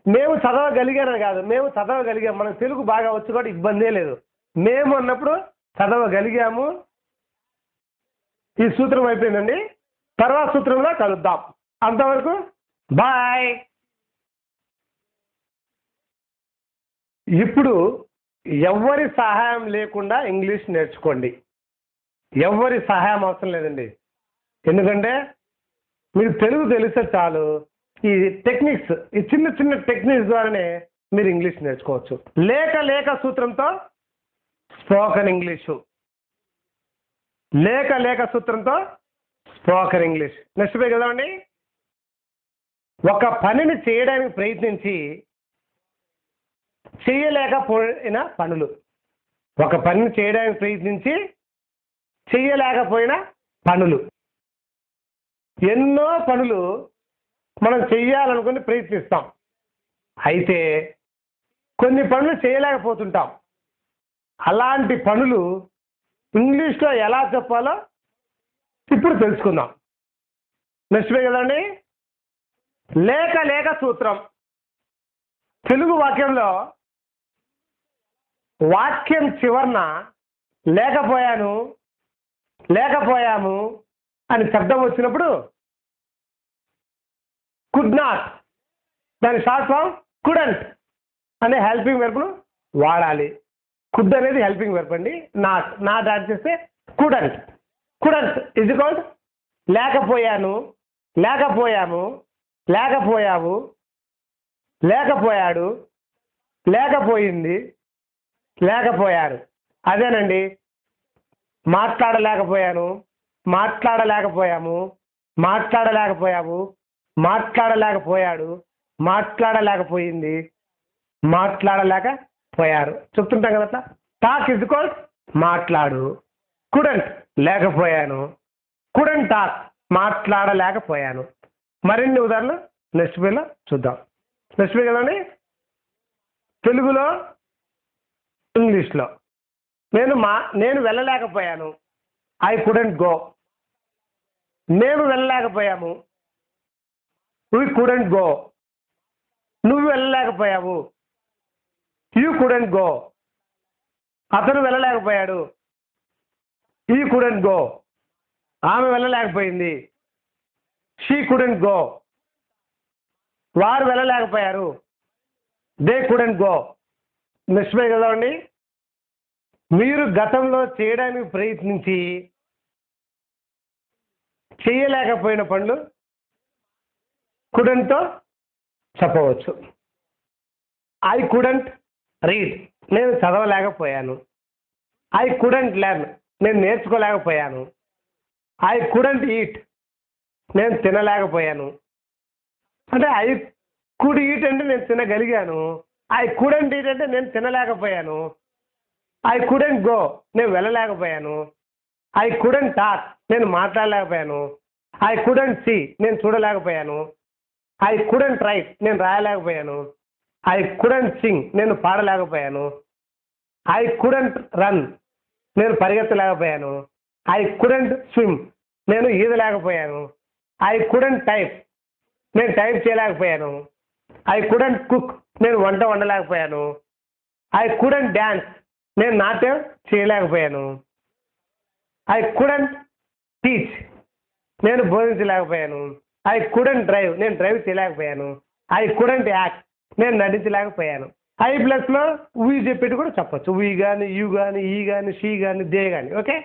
A: మేము చదవగలిగానని కాదు, మేము చదవగలిగాము. మనకు తెలుగు బాగా వచ్చు కూడా ఇబ్బందే లేదు. మేము అన్నప్పుడు చదవగలిగాము. ఈ సూత్రం అయిపోయిందండి. తర్వాత సూత్రంలో కలుద్దాం. అంతవరకు బాయ్. ఇప్పుడు ఎవ్వరి సహాయం లేకుండా ఇంగ్లీష్ నేర్చుకోండి. ఎవ్వరి సహాయం అవసరం లేదండి. ఎందుకంటే మీకు తెలుగు తెలిస్తే చాలు. ఈ టెక్నిక్స్, ఈ చిన్న చిన్న టెక్నిక్స్ ద్వారానే మీరు ఇంగ్లీష్ నేర్చుకోవచ్చు. లేక సూత్రంతో స్పోకెన్ ఇంగ్లీషు. లేక సూత్రంతో స్పోకెన్ ఇంగ్లీష్. నెక్స్ట్ పే కదండి. ఒక పనిని చేయడానికి ప్రయత్నించి చేయలేకపోయిన పనులు. ఒక పనిని చేయడానికి ప్రయత్నించి చేయలేకపోయిన పనులు. ఎన్నో పనులు మనం చెయ్యాలనుకుని ప్రయత్నిస్తాం. అయితే కొన్ని పనులు చేయలేకపోతుంటాం. అలాంటి పనులు ఇంగ్లీష్లో ఎలా చెప్పాలో ఇప్పుడు తెలుసుకుందాం. నెక్స్ట్ పే కదండి. లేక సూత్రం. తెలుగు వాక్యంలో వాక్యం చివరన లేకపోయాము అని శబ్దం వచ్చినప్పుడు కుడ్ నాట్, దాని షార్ట్ ఫామ్ కుడెంట్ అనే హెల్పింగ్ వెర్బ్ను వాడాలి. కుడ్ అనేది హెల్పింగ్ వెర్బ్ అండి. నాట్ యాడ్ చేస్తే కుడెంట్ ఇజ్ ఈక్వల్ లేకపోయాను, లేకపోయాము, లేకపోయావు, లేకపోయాడు, లేకపోయింది, లేకపోయారు. అదేనండి. మాట్లాడలేకపోయాను, మాట్లాడలేకపోయాము, మాట్లాడలేకపోయావు, మాట్లాడలేకపోయాడు, మాట్లాడలేకపోయింది, మాట్లాడలేకపోయారు. చెప్తుంటాం కదా అట్లా. టాక్ ఇజ్ ఈక్వల్ మాట్లాడు. కుడెంట్ లేకపోయాను, కుడెంట్ టాక్ మాట్లాడలేకపోయాను. మరిన్ని ఉదాహరణలు నెక్స్ట్ పేలో చూద్దాం. నెక్స్ట్ పే కదండి. తెలుగులో ఇంగ్లీష్లో నేను వెళ్ళలేకపోయాను. I couldn't go. మేము వెళ్ళలేకపోయాము. We couldn't go. నువ్వు వెళ్ళలేకపోయావు. You couldn't go. అతను వెళ్ళలేకపోయాడు. ఈ కుడెంట్ గో. ఆమె వెళ్ళలేకపోయింది. She couldn't go. వారు వెళ్ళలేకపోయారు. They couldn't go. Next page కదండి. మీరు గతంలో చేయడానికి ప్రయత్నించి చేయలేకపోయిన పనులు కుడెంట్తో చెప్పవచ్చు. ఐ కుడెంట్ రీడ్, నేను చదవలేకపోయాను. ఐ కుడెంట్ లెర్న్, నేను నేర్చుకోలేకపోయాను. ఐ కుడెంట్ ఈట్, నేను తినలేకపోయాను. అంటే ఐ కుడ్ ఈట్ అంటే నేను తినగలిగాను. ఐ కుడెంట్ ఈట్ అంటే నేను తినలేకపోయాను. ఐ కుడెంట్ గో, నేను వెళ్ళలేకపోయాను. ఐ కుడెంట్ టాక్, నేను మాట్లాడలేకపోయాను. ఐ కుడెంట్ సీ, నేను చూడలేకపోయాను. ఐ కుడెంట్ రైట్, నేను రాయలేకపోయాను. ఐ కుడెంట్ సింగ్, నేను పాడలేకపోయాను. ఐ కుడెంట్ రన్, నేను పరిగెత్తలేకపోయాను. ఐ కుడెంట్ స్విమ్, నేను ఈదలేకపోయాను. ఐ కుడెంట్ టైప్, నేను టైప్ చేయలేకపోయాను. ఐ కుడెంట్ కుక్, నేను వంట వండలేకపోయాను. ఐ కుడెంట్ డ్యాన్స్, నేను నాట్యం చేయలేకపోయాను. ఐ కుడెంట్ టీచ్, నేను బోధించలేకపోయాను. ఐ కుడెంట్ డ్రైవ్, నేను డ్రైవ్ చేయలేకపోయాను. ఐ కుడెంట్ యాక్ట్, నేను నటించలేకపోయాను. ఐ ప్లస్లో వీ చెప్పేది కూడా చెప్పచ్చు. వీ కానీ, యూ కానీ, ఈ కానీ, షీ కానీ, దే కానీ. ఓకే.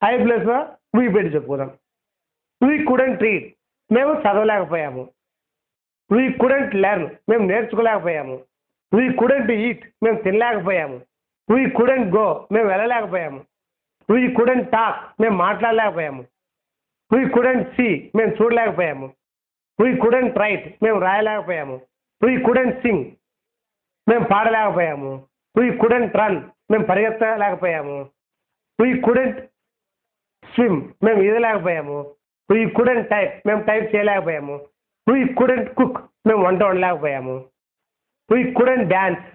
A: ఐ ప్లస్లో వీ పెట్టి చెప్పుకుందాం. వీ కుడెంట్ రీడ్, మేము చదవలేకపోయాము. వీ కుడెంట్ లెర్న్, మేము నేర్చుకోలేకపోయాము. వీ కుడెంట్ ఈట్, మేము తినలేకపోయాము. వీ కుడెంట్ గో మేము వెళ్ళలేకపోయాము. వీ కుడెంట్ టాక్ మేము మాట్లాడలేకపోయాము. వీ కుడెంట్ సీ మేము చూడలేకపోయాము. వీ కుడెంట్ రైట్ మేము రాయలేకపోయాము. వీ కుడెంట్ సింగ్ మేము పాడలేకపోయాము. వీ కుడెంట్ రన్ మేము పరిగెత్తలేకపోయాము. వీ కుడెంట్ స్విమ్ మేము ఈదలేకపోయాము. వీ కుడెంట్ టైప్ మేము టైప్ చేయలేకపోయాము. వీ కుడెంట్ కుక్ మేము వంట వండలేకపోయాము. వీ కుడెంట్ డ్యాన్స్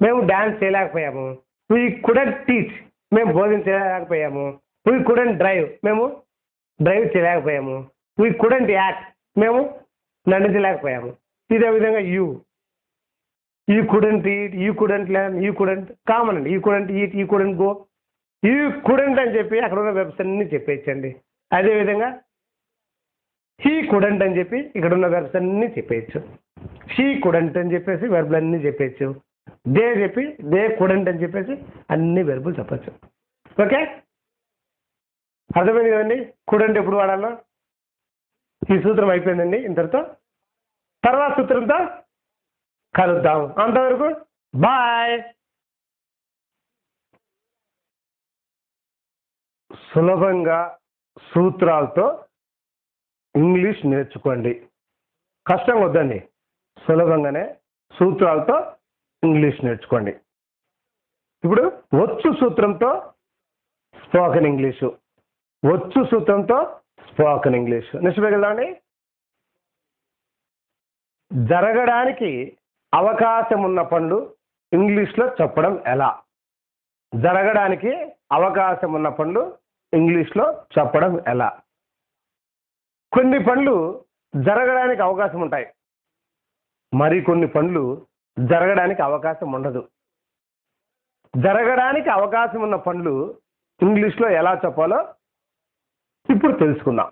A: మేము డ్యాన్స్ చేయలేకపోయాము. వీ కుడెంట్ టీచ్ మేము బోధించలేకపోయాము. వీ కుడెంట్ డ్రైవ్ మేము డ్రైవ్ చేయలేకపోయాము. వీ కుడెంట్ యాక్ట్ మేము నటించలేకపోయాము. ఇదే విధంగా you couldn't eat, you couldn't learn, you couldn't common అండి. You couldn't eat, you couldn't go, you couldn't అని చెప్పి అక్కడ ఉన్న వెబ్స్ అన్ని చెప్పేయచ్చండి. అదేవిధంగా హీ కుడెంట్ అని చెప్పి ఇక్కడ ఉన్న వెర్బ్స్ అన్ని చెప్పేయచ్చు. షీ కుడెంట్ అని చెప్పేసి వెర్బులు అన్నీ చెప్పేయచ్చు. దే చెప్పి దే కుడెంట్ అని చెప్పేసి అన్ని వెర్బులు చెప్పచ్చు. ఓకే, అర్థమైంది కదండి కుడెంట్ ఎప్పుడు వాడాలో. ఈ సూత్రం అయిపోయిందండి ఇంతటితో. తర్వాత సూత్రంతో కలుద్దాం. అంతవరకు బాయ్. సులభంగా సూత్రాలతో ఇంగ్లీష్ నేర్చుకోండి. కష్టం వద్దండి, సులభంగానే సూత్రాలతో ఇంగ్లీష్ నేర్చుకోండి. ఇప్పుడు వచ్చు సూత్రంతో స్పోకెన్ ఇంగ్లీషు, వచ్చు సూత్రంతో స్పోకెన్ ఇంగ్లీషు నిశ్చిపెడదామండి. జరగడానికి అవకాశం ఉన్న పనులు ఇంగ్లీష్లో చెప్పడం ఎలా? జరగడానికి అవకాశం ఉన్న పనులు ఇంగ్లీష్లో చెప్పడం ఎలా? కొన్ని పనులు జరగడానికి అవకాశం ఉంటాయి, మరికొన్ని పనులు జరగడానికి అవకాశం ఉండదు. జరగడానికి అవకాశం ఉన్న పనులు ఇంగ్లీష్లో ఎలా చెప్పాలో ఇప్పుడు తెలుసుకుందాం.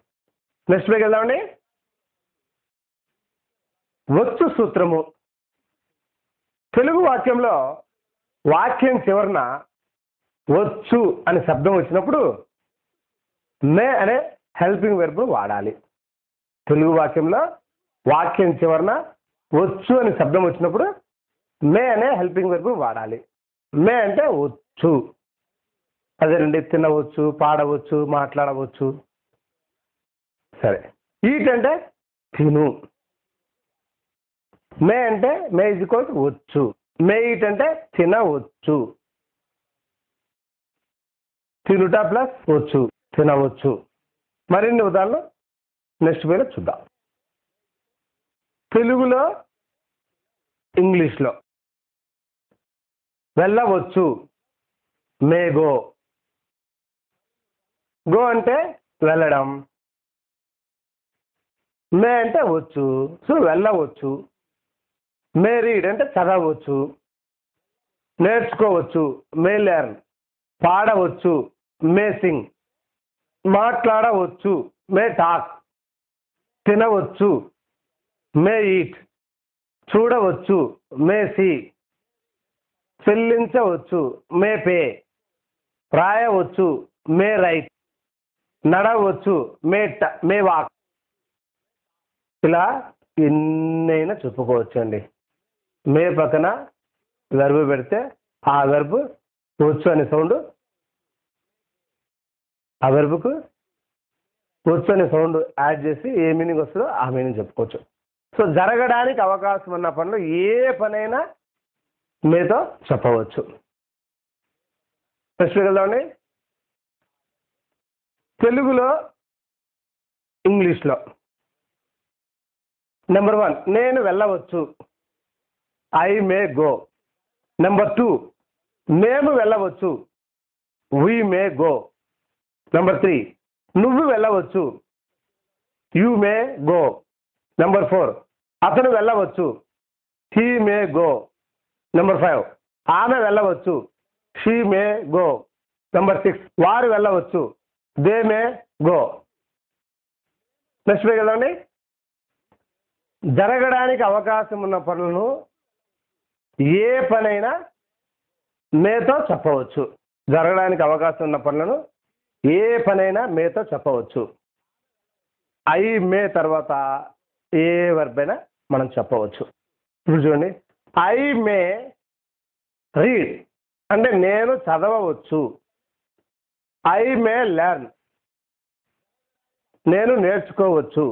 A: నెక్స్ట్ పేజ్కి వెళ్దామండి. వచ్చు సూత్రము. తెలుగు వాక్యంలో వాక్యం చివరన వచ్చు అనే శబ్దం వచ్చినప్పుడు మే అనే హెల్పింగ్ వెర్బ్ వాడాలి. తెలుగు వాక్యంలో వాక్యం చివరన వచ్చు అనే శబ్దం వచ్చినప్పుడు మే అనే హెల్పింగ్ వెర్బ్ వాడాలి. మే అంటే వచ్చు, అదేనండి, తినవచ్చు, పాడవచ్చు, మాట్లాడవచ్చు. సరే, ఈట్ అంటే తిను. మే అంటే మే ఇజ్ ఈక్వల్ టు వచ్చు. మే ఈట్ అంటే తినవచ్చు. తినుట ప్లస్ వచ్చు, తినవచ్చు. మరిన్ని ఉదాహరణలు నెక్స్ట్ పేలో చూద్దాం. తెలుగులో ఇంగ్లీష్లో వెళ్ళవచ్చు, మే గో. గో అంటే వెళ్ళడం, మే అంటే వచ్చు, సో వెళ్ళవచ్చు. మే రీడ్ అంటే చదవచ్చు. నేర్చుకోవచ్చు, మే లెర్న్. పాడవచ్చు, మే సింగ్. మాట్లాడవచ్చు, మే టాక్. తినవచ్చు, మే ఈట్. చూడవచ్చు, మే సీ. చెల్లించవచ్చు, మే పే. రాయవచ్చు, మే రైట్. నడవచ్చు, మే వాక్. ఇలా ఎన్నైనా చెప్పుకోవచ్చండి. మే పక్కన వెర్బ్ పెడితే ఆ వెర్బ్ వచ్చు అనే సౌండ్, ఆ వెర్బ్కు వచ్చు అనే సౌండ్ యాడ్ చేసి ఏ మీనింగ్ వస్తుందో ఆ మీనింగ్ చెప్పుకోవచ్చు. సో జరగడానికి అవకాశం ఉన్న పనులు ఏ పనైనా మేతో చెప్పవచ్చు. నెక్స్ట్ వెళ్దామండి. తెలుగులో ఇంగ్లీష్లో నెంబర్ 1 నేను వెళ్ళవచ్చు, ఐ మే గో. నెంబర్ 2 మేము వెళ్ళవచ్చు, వీ మే గో. నెంబర్ 3 నువ్వు వెళ్ళవచ్చు, యూ మే గో. నెంబర్ 4 అతను వెళ్ళవచ్చు, హీ మే గో. నెంబర్ 5 ఆమె వెళ్ళవచ్చు, షీ మే గో. నెంబర్ 6 వారు వెళ్ళవచ్చు, they may go. Next page కదండి. జరగడానికి అవకాశం ఉన్న పనులను ఏ పనైనా మేతో చెప్పవచ్చు. జరగడానికి అవకాశం ఉన్న పనులను ఏ పనైనా మేతో చెప్పవచ్చు. ఐ మే తర్వాత ఏ వర్బ్ అయినా మనం చెప్పవచ్చు. ఇప్పుడు చూడండి, ఐ మే రీడ్. అంటే నేను చదవవచ్చు. ఐ మే లెర్న్, నేను నేర్చుకోవచ్చు.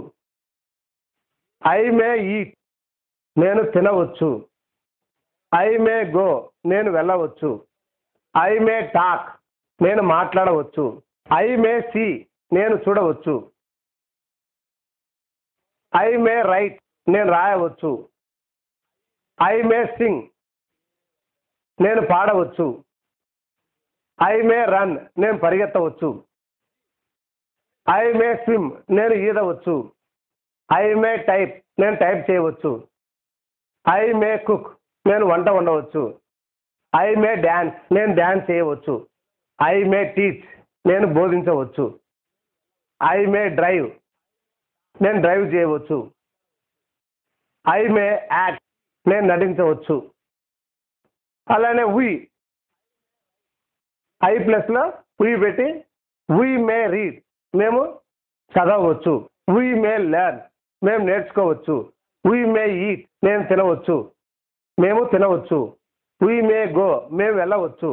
A: ఐ మే ఈట్, నేను తినవచ్చు. ఐ మే గో, నేను వెళ్ళవచ్చు. ఐ మే టాక్, నేను మాట్లాడవచ్చు. ఐ మే సీ, నేను చూడవచ్చు. ఐ మే రైట్, నేను రాయవచ్చు. ఐ మే సింగ్, నేను పాడవచ్చు. ఐ మే రన్, నేను పరిగెత్తవచ్చు. ఐ మే స్విమ్, నేను ఈదవచ్చు. ఐ మే టైప్, నేను టైప్ చేయవచ్చు. ఐ మే కుక్, నేను వంట వండవచ్చు. ఐ మే డ్యాన్స్, నేను డ్యాన్స్ చేయవచ్చు. ఐ మే టీచ్, నేను బోధించవచ్చు. ఐ మే డ్రైవ్, నేను డ్రైవ్ చేయవచ్చు. ఐ మే యాక్ట్, నేను నటించవచ్చు. అలానే ఐ ప్లస్లో వీ పెట్టి వీ మే రీడ్, మేము చదవవచ్చు. వీ మే లెర్న్, మేము నేర్చుకోవచ్చు. వీ మే ఈట్, నేను తినవచ్చు, మేము తినవచ్చు. వీ మే గో, మేము వెళ్ళవచ్చు.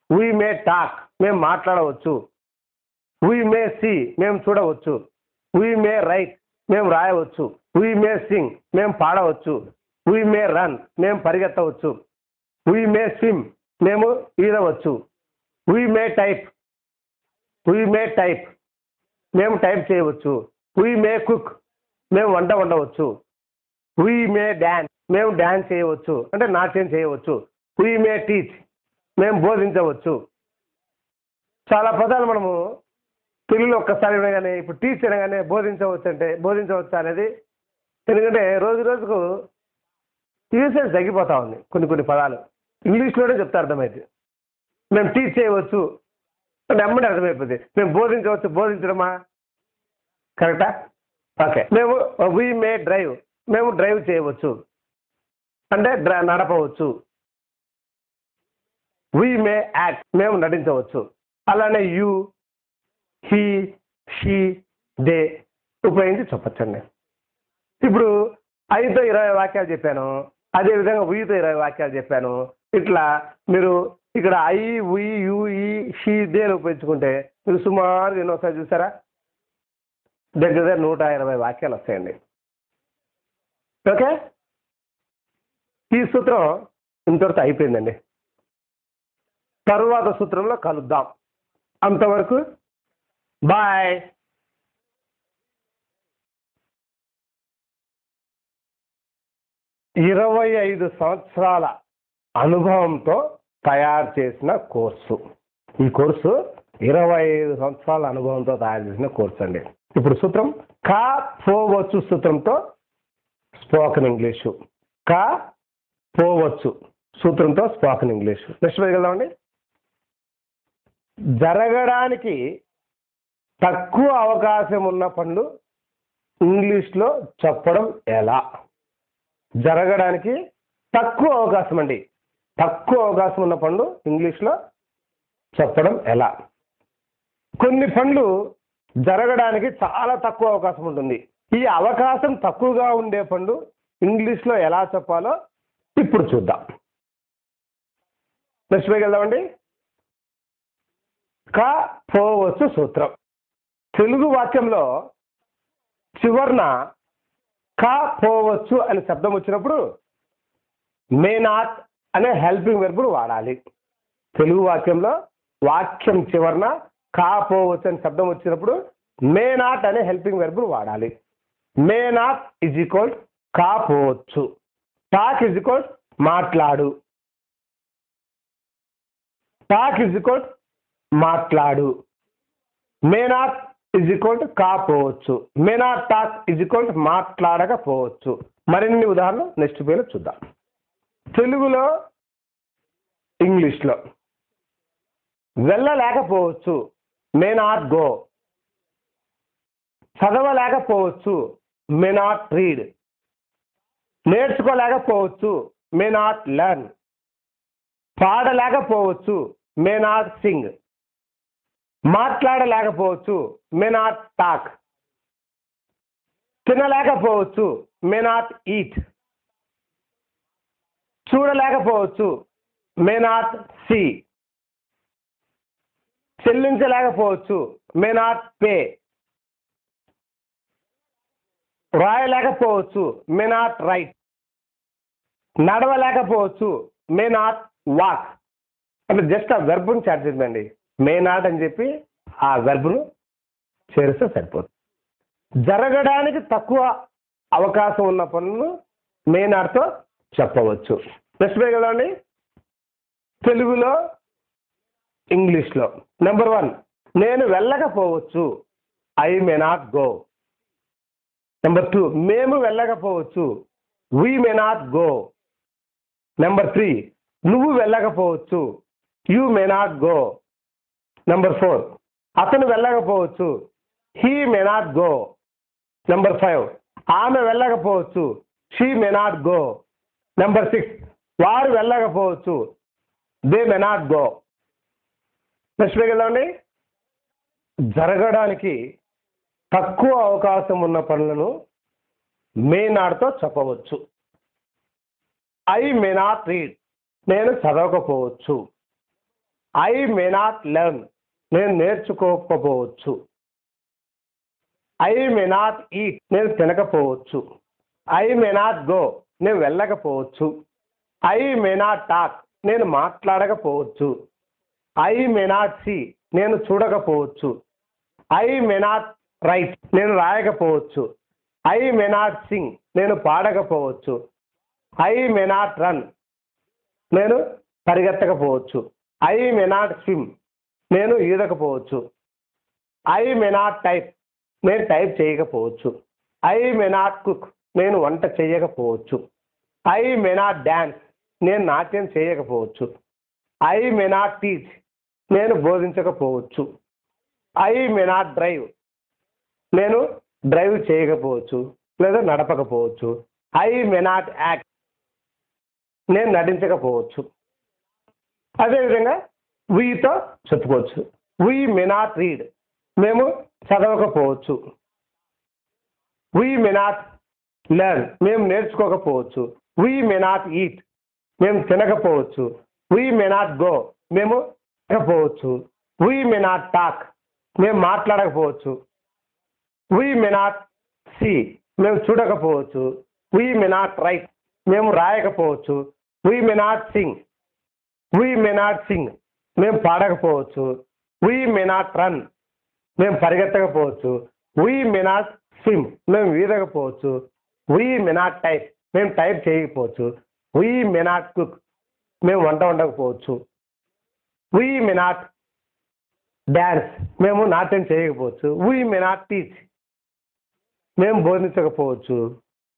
A: వీ మే టాక్, మేము మాట్లాడవచ్చు. వీ మే సీ, మేము చూడవచ్చు. వీ మే రైట్, మేము రాయవచ్చు. వీ మే సింగ్, మేము పాడవచ్చు. వీ మే రన్, మేము పరిగెత్తవచ్చు. వీ మే స్విమ్, మేము ఈదవచ్చు. వీ మే టైప్, మేము టైప్ చేయవచ్చు. వీ మే కుక్, మేము వంట వండవచ్చు. వీ మే డ్యాన్స్, మేము డ్యాన్స్ చేయవచ్చు, అంటే నాట్యం చేయవచ్చు. వీ మే టీచ్, మేము బోధించవచ్చు. చాలా పదాలు మనము తెలుగులో ఒక్కసారి వినగానే, ఇప్పుడు టీచ్ అనగానే బోధించవచ్చు అంటే బోధించవచ్చు అనేది, ఎందుకంటే రోజు రోజుకు యూసేజ్ తగ్గిపోతా ఉంది. కొన్ని పదాలు ఇంగ్లీష్లోనే చెప్తే అర్థమైంది. మేము టీచ్ చేయవచ్చు అంటే అమ్మడే అర్థమైపోతుంది. మేము బోధించవచ్చు, బోధించడమా? కరెక్టా? ఓకే. మేము వీ మే డ్రైవ్, మేము డ్రైవ్ చేయవచ్చు అంటే నడపవచ్చు. వీ మే యాక్ట్, మేము నటించవచ్చు. అలానే యూ, హీ, షీ, దే ఉపయోగించి చెప్పచ్చండి. ఇప్పుడు ఐతో 20 వాక్యాలు చెప్పాను, అదేవిధంగా వీతో 20 వాక్యాలు చెప్పాను. ఇట్లా మీరు ఇక్కడ ఐ, వీ, యూ, ఈ, షీ, దేని ఉపయోగించుకుంటే మీరు సుమారు ఎన్నోసారి చూసారా? దగ్గర 120 వాక్యాలు వస్తాయండి. ఓకే, ఈ సూత్రం ఇంతవరకు అయిపోయిందండి. తరువాత సూత్రంలో కలుద్దాం. అంతవరకు బాయ్. 25 సంవత్సరాల అనుభవంతో తయారు చేసిన కోర్సు. ఈ కోర్సు 25 సంవత్సరాల అనుభవంతో తయారు చేసిన కోర్సు అండి. ఇప్పుడు సూత్రం కా పోవచ్చు సూత్రంతో స్పోకెన్ ఇంగ్లీషు. కా పోవచ్చు సూత్రంతో స్పోకెన్ ఇంగ్లీషు. నెక్స్ట్ వెళ్దామండి. జరగడానికి తక్కువ అవకాశం ఉన్న పనులు ఇంగ్లీష్లో చెప్పడం ఎలా? జరగడానికి తక్కువ అవకాశం అండి. తక్కువ అవకాశం ఉన్న పనులు ఇంగ్లీష్లో చెప్పడం ఎలా? కొన్ని పనులు జరగడానికి చాలా తక్కువ అవకాశం ఉంటుంది. ఈ అవకాశం తక్కువగా ఉండే పనులు ఇంగ్లీష్లో ఎలా చెప్పాలో ఇప్పుడు చూద్దాం. నెక్స్ట్ వెళ్దామండి. కా పోవచ్చు సూత్రం. తెలుగు వాక్యంలో చివర్న కా పోవచ్చు అనే శబ్దం వచ్చినప్పుడు మే నాట్ అనే హెల్పింగ్ వెర్బ్ వాడాలి. తెలుగు వాక్యంలో వాక్యం చివర్న కా పోవచ్చు అనే శబ్దం వచ్చినప్పుడు మే నాట్ అనే హెల్పింగ్ వెర్బ్ వాడాలి. మే నాట్ ఈజ్ ఈక్వల్ కా పోవచ్చు. టాక్ ఈజ్ ఈక్వల్ మాట్లాడు. టాక్ ఈజ్ ఈక్వల్ మాట్లాడు. మే నాట్ ఈజ్ ఈక్వల్ కా పోవచ్చు. May not talk is equal మాట్లాడకపోవచ్చు. మరిన్ని ఉదాహరణలు నెక్స్ట్ పేరు చూద్దాం. తెలుగులో ఇంగ్లీష్లో వెళ్ళలేకపోవచ్చు మే నాట్ గో. చదవలేకపోవచ్చు మే నాట్ రీడ్. నేర్చుకోలేకపోవచ్చు మే నాట్ లెర్న్. పాడలేకపోవచ్చు మే నాట్ సింగ్. మాట్లాడలేకపోవచ్చు మే నాట్ టాక్. తినలేకపోవచ్చు మే నాట్ ఈట్. చూడలేకపోవచ్చు మే నాట్ సీ. చెల్లించలేకపోవచ్చు, మే నాట్ పే. రాయలేకపోవచ్చు, మే నాట్ రైట్. నడవలేకపోవచ్చు, మే నాట్ వాక్. అంటే జస్ట్ ఆ వెర్బ్ను చేర్చిందండి. మే నాట్ అని చెప్పి ఆ వెర్బ్ను చేరిస్తే సరిపోతుంది. జరగడానికి తక్కువ అవకాశం ఉన్న పనులను మే నాట్తో చెప్పవచ్చు. నెక్స్ట్ పేజ్ కదండి. తెలుగులో, ఇంగ్లీష్లో. నెంబర్ 1, నేను వెళ్ళకపోవచ్చు, I may not go. Number 2, మేము వెళ్ళకపోవచ్చు, we may not go. Number 3, నువ్వు వెళ్ళకపోవచ్చు, you may not go. Number 4, అతను వెళ్ళకపోవచ్చు, he may not go. Number 5, ఆమె వెళ్ళకపోవచ్చు, she may not go. Number 6, వారు వెళ్ళకపోవచ్చు, they may not go. Next వెళ్దామండి. జరగడానికి తక్కువ అవకాశం ఉన్న పనులను మే నాట్తో చెప్పవచ్చు. ఐ మే నాట్ రీడ్, నేను చదవకపోవచ్చు. ఐ మే నాట్ లెర్న్, నేను నేర్చుకోకపోవచ్చు. ఐ మే నాట్ ఈట్, నేను తినకపోవచ్చు. ఐ మే నాట్ గో, నేను వెళ్ళకపోవచ్చు. ఐ మే నాట్ టాక్, నేను మాట్లాడకపోవచ్చు. ఐ మే నాట్ సీ, నేను చూడకపోవచ్చు. ఐ మే నాట్ రైట్, నేను రాయకపోవచ్చు. ఐ మే నాట్ సింగ్, నేను పాడకపోవచ్చు. ఐ మే నాట్ రన్, నేను పరిగెత్తకపోవచ్చు. ఐ మే నాట్ స్విమ్, నేను ఈదకపోవచ్చు. ఐ మే నాట్ టైప్, నేను టైప్ చేయకపోవచ్చు. ఐ మే నాట్ కుక్, నేను వంట చేయకపోవచ్చు. ఐ మే నాట్ డ్యాన్స్, నేను నాట్యం చేయకపోవచ్చు. ఐ మే నాట్ టీచ్, నేను బోధించకపోవచ్చు. ఐ మే నాట్ డ్రైవ్, నేను డ్రైవ్ చేయకపోవచ్చు లేదా నడపకపోవచ్చు. ఐ మే నాట్ యాక్ట్, నేను నటించకపోవచ్చు. అదేవిధంగా వీతో చెప్పుకోవచ్చు. వీ మే నాట్ రీడ్, మేము చదవకపోవచ్చు. వీ మే నాట్ లెర్న్, మేము నేర్చుకోకపోవచ్చు. వీ మే నాట్ ఈట్, మేము తినకపోవచ్చు. వీ మే నాట్ గో, మేము తినకపోవచ్చు. వీ మే నాట్ టాక్, మేము మాట్లాడకపోవచ్చు. వీ మే నాట్ సీ, మేము చూడకపోవచ్చు. వీ మే నాట్ రైట్, మేము రాయకపోవచ్చు. We may not sing, we may not sing, మేము పాడకపోవచ్చు. వీ మే నాట్ రన్, మేము పరిగెత్తకపోవచ్చు. వీ మే నాట్ స్విమ్, మేము ఈదకపోవచ్చు. వీ మే నాట్ టైప్, మేము టైప్ చేయకపోవచ్చు. వీ మే నాట్ కుక్, మేము వంట వండకపోవచ్చు. వీ మే నాట్ డ్యాన్స్, మేము నాట్యం చేయకపోవచ్చు. వీ మే నాట్ టీచ్, మేము బోధించకపోవచ్చు.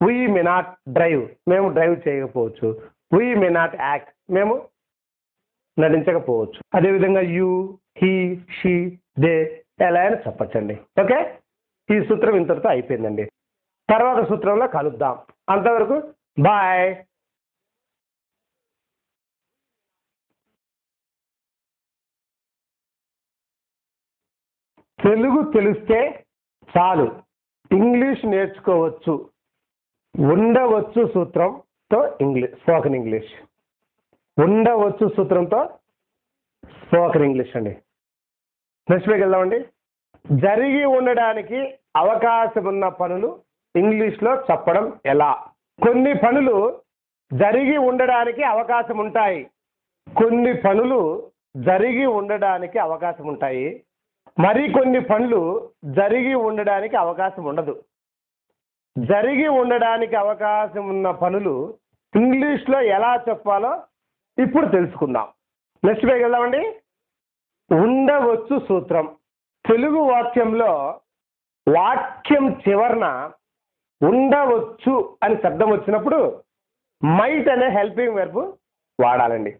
A: వీ మే నాట్ డ్రైవ్, మేము డ్రైవ్ చేయకపోవచ్చు. వీ మే నాట్ యాక్ట్, మేము నటించకపోవచ్చు. అదేవిధంగా యూ, హీ, షీ, దే ఎలా అయినా చెప్పచ్చండి. ఓకే, ఈ సూత్రం ఇంతటితో అయిపోయిందండి. తర్వాత సూత్రంలో కలుద్దాం. అంతవరకు బాయ్. తెలుగు తెలిస్తే చాలు, ఇంగ్లీష్ నేర్చుకోవచ్చు. ఉండవచ్చు సూత్రంతో స్పోకెన్ ఇంగ్లీష్. ఉండవచ్చు సూత్రంతో స్పోకెన్ ఇంగ్లీష్ అండి. నెక్స్ట్ పేజ్కి వెళ్దామండి. జరిగి ఉండడానికి అవకాశం ఉన్న పనులు ఇంగ్లీష్లో చెప్పడం ఎలా? కొన్ని పనులు జరిగి ఉండడానికి అవకాశం ఉంటాయి, కొన్ని పనులు జరిగి ఉండడానికి అవకాశం ఉంటాయి, మరికొన్ని పనులు జరిగి ఉండడానికి అవకాశం ఉండదు. జరిగి ఉండడానికి అవకాశం ఉన్న పనులు ఇంగ్లీష్లో ఎలా చెప్పాలో ఇప్పుడు తెలుసుకుందాం. నెక్స్ట్ పేజ్కి వెళ్దామండి. ఉండవచ్చు సూత్రం. తెలుగు వాక్యంలో వాక్యం చివరన ఉండవచ్చు అని శబ్దం వచ్చినప్పుడు మైట్ అనే హెల్పింగ్ వెర్బ్ వాడాలండి.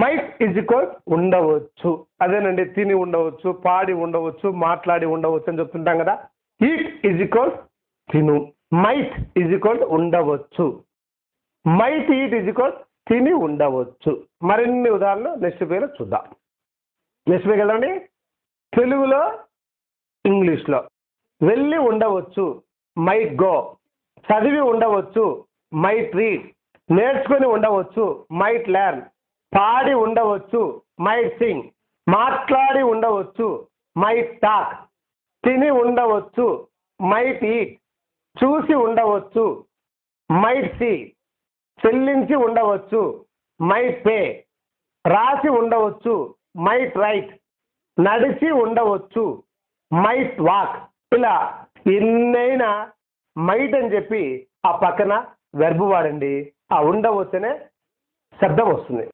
A: మైట్ ఈజ్ ఈక్వల్స్ ఉండవచ్చు. అదేనండి, తిని ఉండవచ్చు, పాడి ఉండవచ్చు, మాట్లాడి ఉండవచ్చు అని చెప్తుంటాం కదా. ఈట్ ఈజ్ ఈక్వల్స్ తిను. మైట్ ఈజ్ ఈక్వల్స్ ఉండవచ్చు. మైట్ ఈట్ ఈజ్ ఈక్వల్స్ తిని ఉండవచ్చు. మరిన్ని ఉదాహరణలు నెక్స్ట్ పేరు చూద్దాం. నెక్స్ట్ పేరు వెళ్ళండి. తెలుగులో, ఇంగ్లీష్లో వెళ్ళి ఉండవచ్చు, మైట్ గో. చదివి ఉండవచ్చు, మైట్ రీడ్. నేర్చుకొని ఉండవచ్చు, మైట్ లెర్న్. పాడి ఉండవచ్చు, మైట్ సింగ్. మాట్లాడి ఉండవచ్చు, మైట్ టాక్. తిని ఉండవచ్చు, మైట్ ఈట్. చూసి ఉండవచ్చు, మైట్ సీ. చెల్లించి ఉండవచ్చు, మైట్ పే. రాసి ఉండవచ్చు, మైట్ రైట్. నడిచి ఉండవచ్చు, మైట్ వాక్. ఇలా ఎన్నైనా మైట్ అని చెప్పి ఆ పక్కన వెర్బ్ వాడండి. ఆ ఉండవచ్చనే శబ్దం వస్తుంది.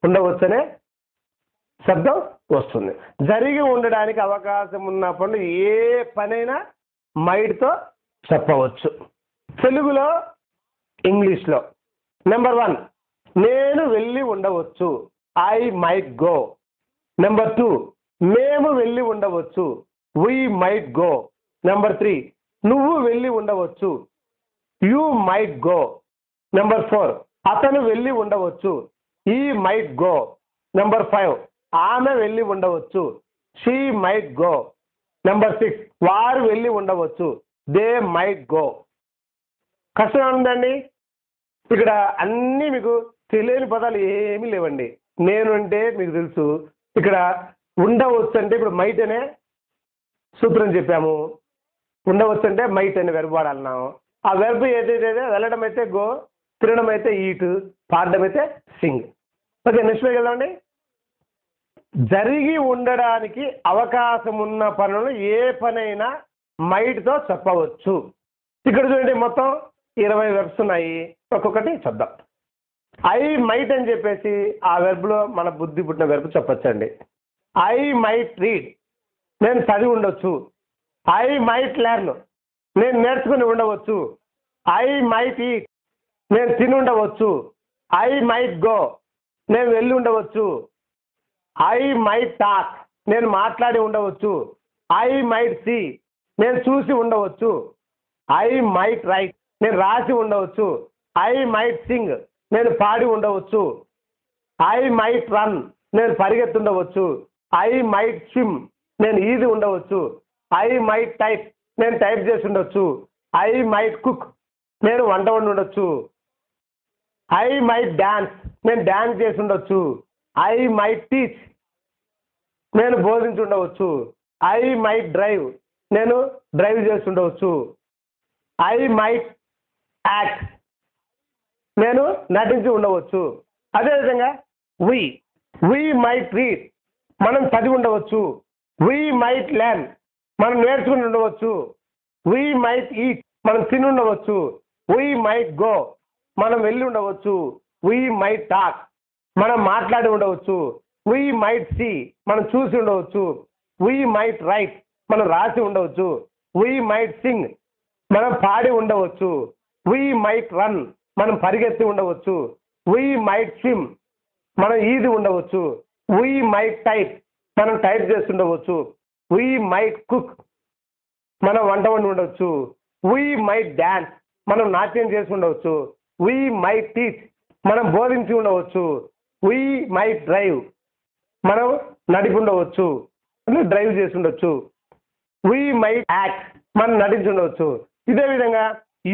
A: ఉండవచ్చనే శబ్దం వస్తుంది. జరిగి ఉండడానికి అవకాశం ఉన్నప్పుడు ఏ పనైనా మైట్తో చెప్పవచ్చు. తెలుగులో, ఇంగ్లీష్లో. నెంబర్ 1, నేను వెళ్ళి ఉండవచ్చు, ఐ మైట్ గో. నెంబర్ 2, మేము వెళ్ళి ఉండవచ్చు, వి మైట్ గో. నెంబర్ 3, నువ్వు వెళ్ళి ఉండవచ్చు, యూ మైట్ గో. నెంబర్ 4, అతను వెళ్ళి ఉండవచ్చు, ఈ మైట్ గో. నెంబర్ 5, ఆమె వెళ్ళి ఉండవచ్చు, షీ మైట్ గో. నెంబర్ 6, వారు వెళ్ళి ఉండవచ్చు, దే మైట్ గో. కష్టంగా ఉందండి. ఇక్కడ అన్నీ మీకు తెలియని పదాలు ఏమీ లేవండి. నేను అంటే మీకు తెలుసు. ఇక్కడ ఉండవచ్చు అంటే ఇప్పుడు మైట్ అనే సూత్రం చెప్పాము. ఉండవచ్చు అంటే మైట్ అనే వెర్బ్ వాడాలన్నాము. ఆ వెర్బ్ ఏదైతే వెళ్ళడం అయితే గో, తినడం అయితే ఈట్, పాడడం అయితే సింగ్. ఓకే, నెక్స్ట్ పేజ్ వెళ్దామండి. జరిగి ఉండడానికి అవకాశం ఉన్న పనులు ఏ పనైనా మైట్తో చెప్పవచ్చు. ఇక్కడ చూడండి, మొత్తం 20 వెర్బ్స్ ఉన్నాయి. ఒక్కొక్కటి చూద్దాం. ఐ మైట్ అని చెప్పేసి ఆ వెర్బ్లో మన బుద్ధి పుట్టిన వెర్బ్ చెప్పొచ్చండి. ఐ మైట్ రీడ్, నేను చదివి ఉండొచ్చు. ఐ మైట్ లెర్న్, నేను నేర్చుకుని ఉండవచ్చు. ఐ మైట్ ఈట్, నేను తిని ఉండవచ్చు. ఐ మైట్ గో, నేను వెళ్ళి ఉండవచ్చు. ఐ మైట్ టాక్, నేను మాట్లాడి ఉండవచ్చు. ఐ మైట్ సీ, నేను చూసి ఉండవచ్చు. ఐ మైట్ రైట్, నేను రాసి ఉండవచ్చు. ఐ మైట్ సింగ్, నేను పాడి ఉండవచ్చు. ఐ మైట్ రన్, నేను పరిగెత్తుండవచ్చు. ఐ మైట్ స్విమ్, నేను ఈది ఉండవచ్చు. ఐ మైట్ టైప్, నేను టైప్ చేసి ఉండొచ్చు. ఐ మైట్ కుక్, నేను వంట వండి ఉండొచ్చు. ఐ మైట్ డాన్స్, నేను డాన్స్ చేసి ఉండొచ్చు. ఐ మైట్ టీచ్, నేను బోధించి ఉండవచ్చు. ఐ మైట్ డ్రైవ్, నేను డ్రైవ్ చేసి ఉండవచ్చు. ఐ మైట్ యాక్ట్, నేను నటించి ఉండవచ్చు. అదేవిధంగా వి మైట్ రీడ్, మనం చదివి ఉండవచ్చు. వి మైట్ లెర్న్, మనం నేర్చుకుని ఉండవచ్చు. వి మైట్ ఈట్, మనం తిని ఉండవచ్చు. వి మైట్ గో, మనం వెళ్ళి ఉండవచ్చు. వి మైట్ టాక్, మనం మాట్లాడి ఉండవచ్చు. వి మైట్ సీ, మనం చూసి ఉండవచ్చు. వి మైట్ రైట్, మనం రాసి ఉండవచ్చు. వి మైట్ సింగ్, మనం పాడి ఉండవచ్చు. వి మైట్ రన్, మనం పరిగెత్తి ఉండవచ్చు. వి మైట్ స్విమ్, మనం ఈది ఉండవచ్చు. వి మైట్ టైప్, మనం టైప్ చేసి ఉండవచ్చు. వి మైట్ కుక్, మనం వంట వండి ఉండవచ్చు. వి మైట్ డాన్స్, మనం నాట్యం చేసి ఉండవచ్చు. వి మైట్ టీచ్, మనం బోధించి ఉండవచ్చు. వి మైట్ డ్రైవ్, మనం నడిపి ఉండవచ్చు, డ్రైవ్ చేసి ఉండొచ్చు. వి మైట్ యాక్ట్, మనం నటించి ఉండవచ్చు. ఇదే విధంగా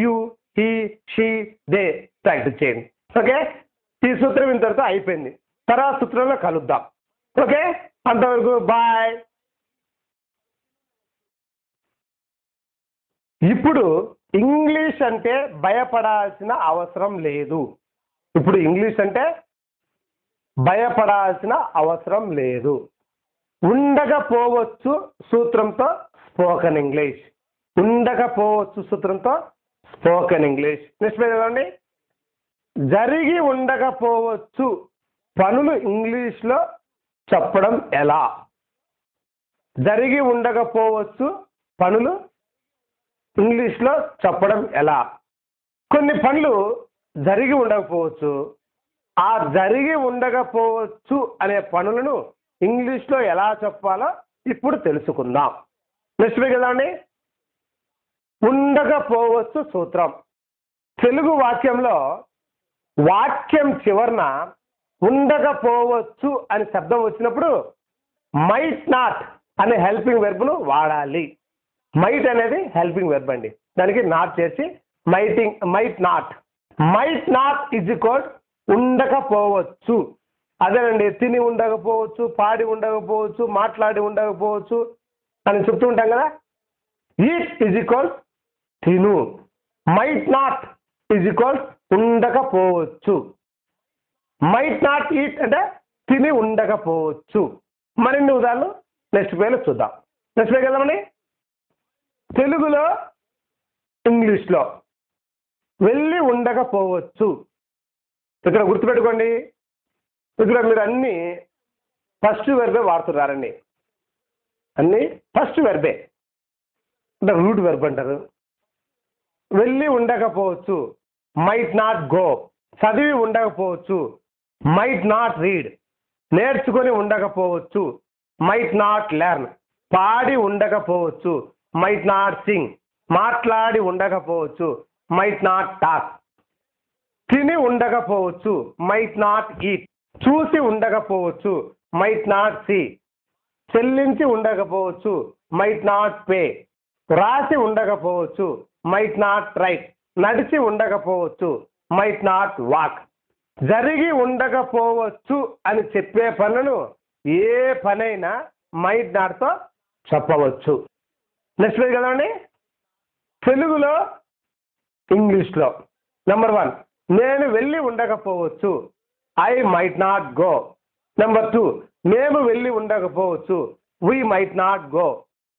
A: you, he, she, they practice చేయండి. ఓకే, ఈ సూత్రం ఇంతవరకు అయిపోయింది. తర్వాత సూత్రంలో కలుద్దాం. ఓకే, అంతవరకు బాయ్. ఇప్పుడు ఇంగ్లీష్ అంటే భయపడాల్సిన అవసరం లేదు. ఇప్పుడు ఇంగ్లీష్ అంటే భయపడాల్సిన అవసరం లేదు. ఉండకపోవచ్చు సూత్రంతో స్పోకెన్ ఇంగ్లీష్. ఉండకపోవచ్చు సూత్రంతో స్పోకెన్ ఇంగ్లీష్. నెక్స్ట్ పేజ్ చదవండి. జరిగి ఉండకపోవచ్చు పనులు ఇంగ్లీష్లో చెప్పడం ఎలా? జరిగి ఉండకపోవచ్చు పనులు ఇంగ్లీష్లో చెప్పడం ఎలా? కొన్ని పనులు జరిగి ఉండకపోవచ్చు. ఆ జరిగి ఉండకపోవచ్చు అనే పనులను ఇంగ్లీష్లో ఎలా చెప్పాలో ఇప్పుడు తెలుసుకుందాం. నెక్స్ట్ పేజ్ చదవండి. ఉండకపోవచ్చు సూత్రం. తెలుగు వాక్యంలో వాక్యం చివరన ఉండకపోవచ్చు అని శబ్దం వచ్చినప్పుడు మైట్ నాట్ అనే హెల్పింగ్ వెర్బ్ను వాడాలి. మైట్ అనేది హెల్పింగ్ వెర్బ్ అండి. దానికి నాట్ చేసి might not. Might not is equal ఉండకపోవచ్చు. అదేనండి, తిని ఉండకపోవచ్చు, పాడి ఉండకపోవచ్చు, మాట్లాడి ఉండకపోవచ్చు అని చెప్తూ ఉంటాం కదా. ఈట్ ఈజ్ ఈక్వల్ తిను. మైట్ నాట్ ఈజ్ ఈక్వల్ ఉండకపోవచ్చు. మైట్ నాట్ ఈట్ అంటే తిని ఉండకపోవచ్చు. మరిన్ని ఉదాహరణలు నెక్స్ట్ పేలో చూద్దాం. నెక్స్ట్ పేకి వెళ్దామండి. తెలుగులో ఇంగ్లీష్లో వెళ్ళి ఉండకపోవచ్చు. ఇక్కడ గుర్తుపెట్టుకోండి, ఇక్కడ మీరు అన్నీ ఫస్ట్ వెర్బే వాడుతున్నారండి. అన్నీ ఫస్ట్ వెర్బే అంటే రూట్ వెర్బ్ అంటారు. వెళ్ళి ఉండకపోవచ్చు, మైట్ నాట్ గో. చదివి ఉండకపోవచ్చు, మైట్ నాట్ రీడ్. నేర్చుకొని ఉండకపోవచ్చు, మైట్ నాట్ లెర్న్. పాడి ఉండకపోవచ్చు, మైట్ నాట్ సింగ్. మాట్లాడి ఉండకపోవచ్చు, మైట్ నాట్ టాక్. తిని ఉండకపోవచ్చు, మైట్ నాట్ ఈట్. చూసి ఉండకపోవచ్చు, మైట్ నాట్ సీ. చెల్లించి ఉండకపోవచ్చు, మైట్ నాట్ పే. రాసి ఉండకపోవచ్చు, మైట్ నాట్ రైట్. నడిచి ఉండకపోవచ్చు, మైట్ నాట్ వాక్. జరిగి ఉండకపోవచ్చు అని చెప్పే పనులను ఏ పనైనా మైట్ నాట్తో చెప్పవచ్చు. నెక్స్ట్ పేజ్ కదండి. తెలుగులో ఇంగ్లీష్లో నెంబర్ 1, నేను వెళ్ళి ఉండకపోవచ్చు, I might not go. Number 2, మేము వెళ్ళి ఉండకపోవచ్చు, we might not go.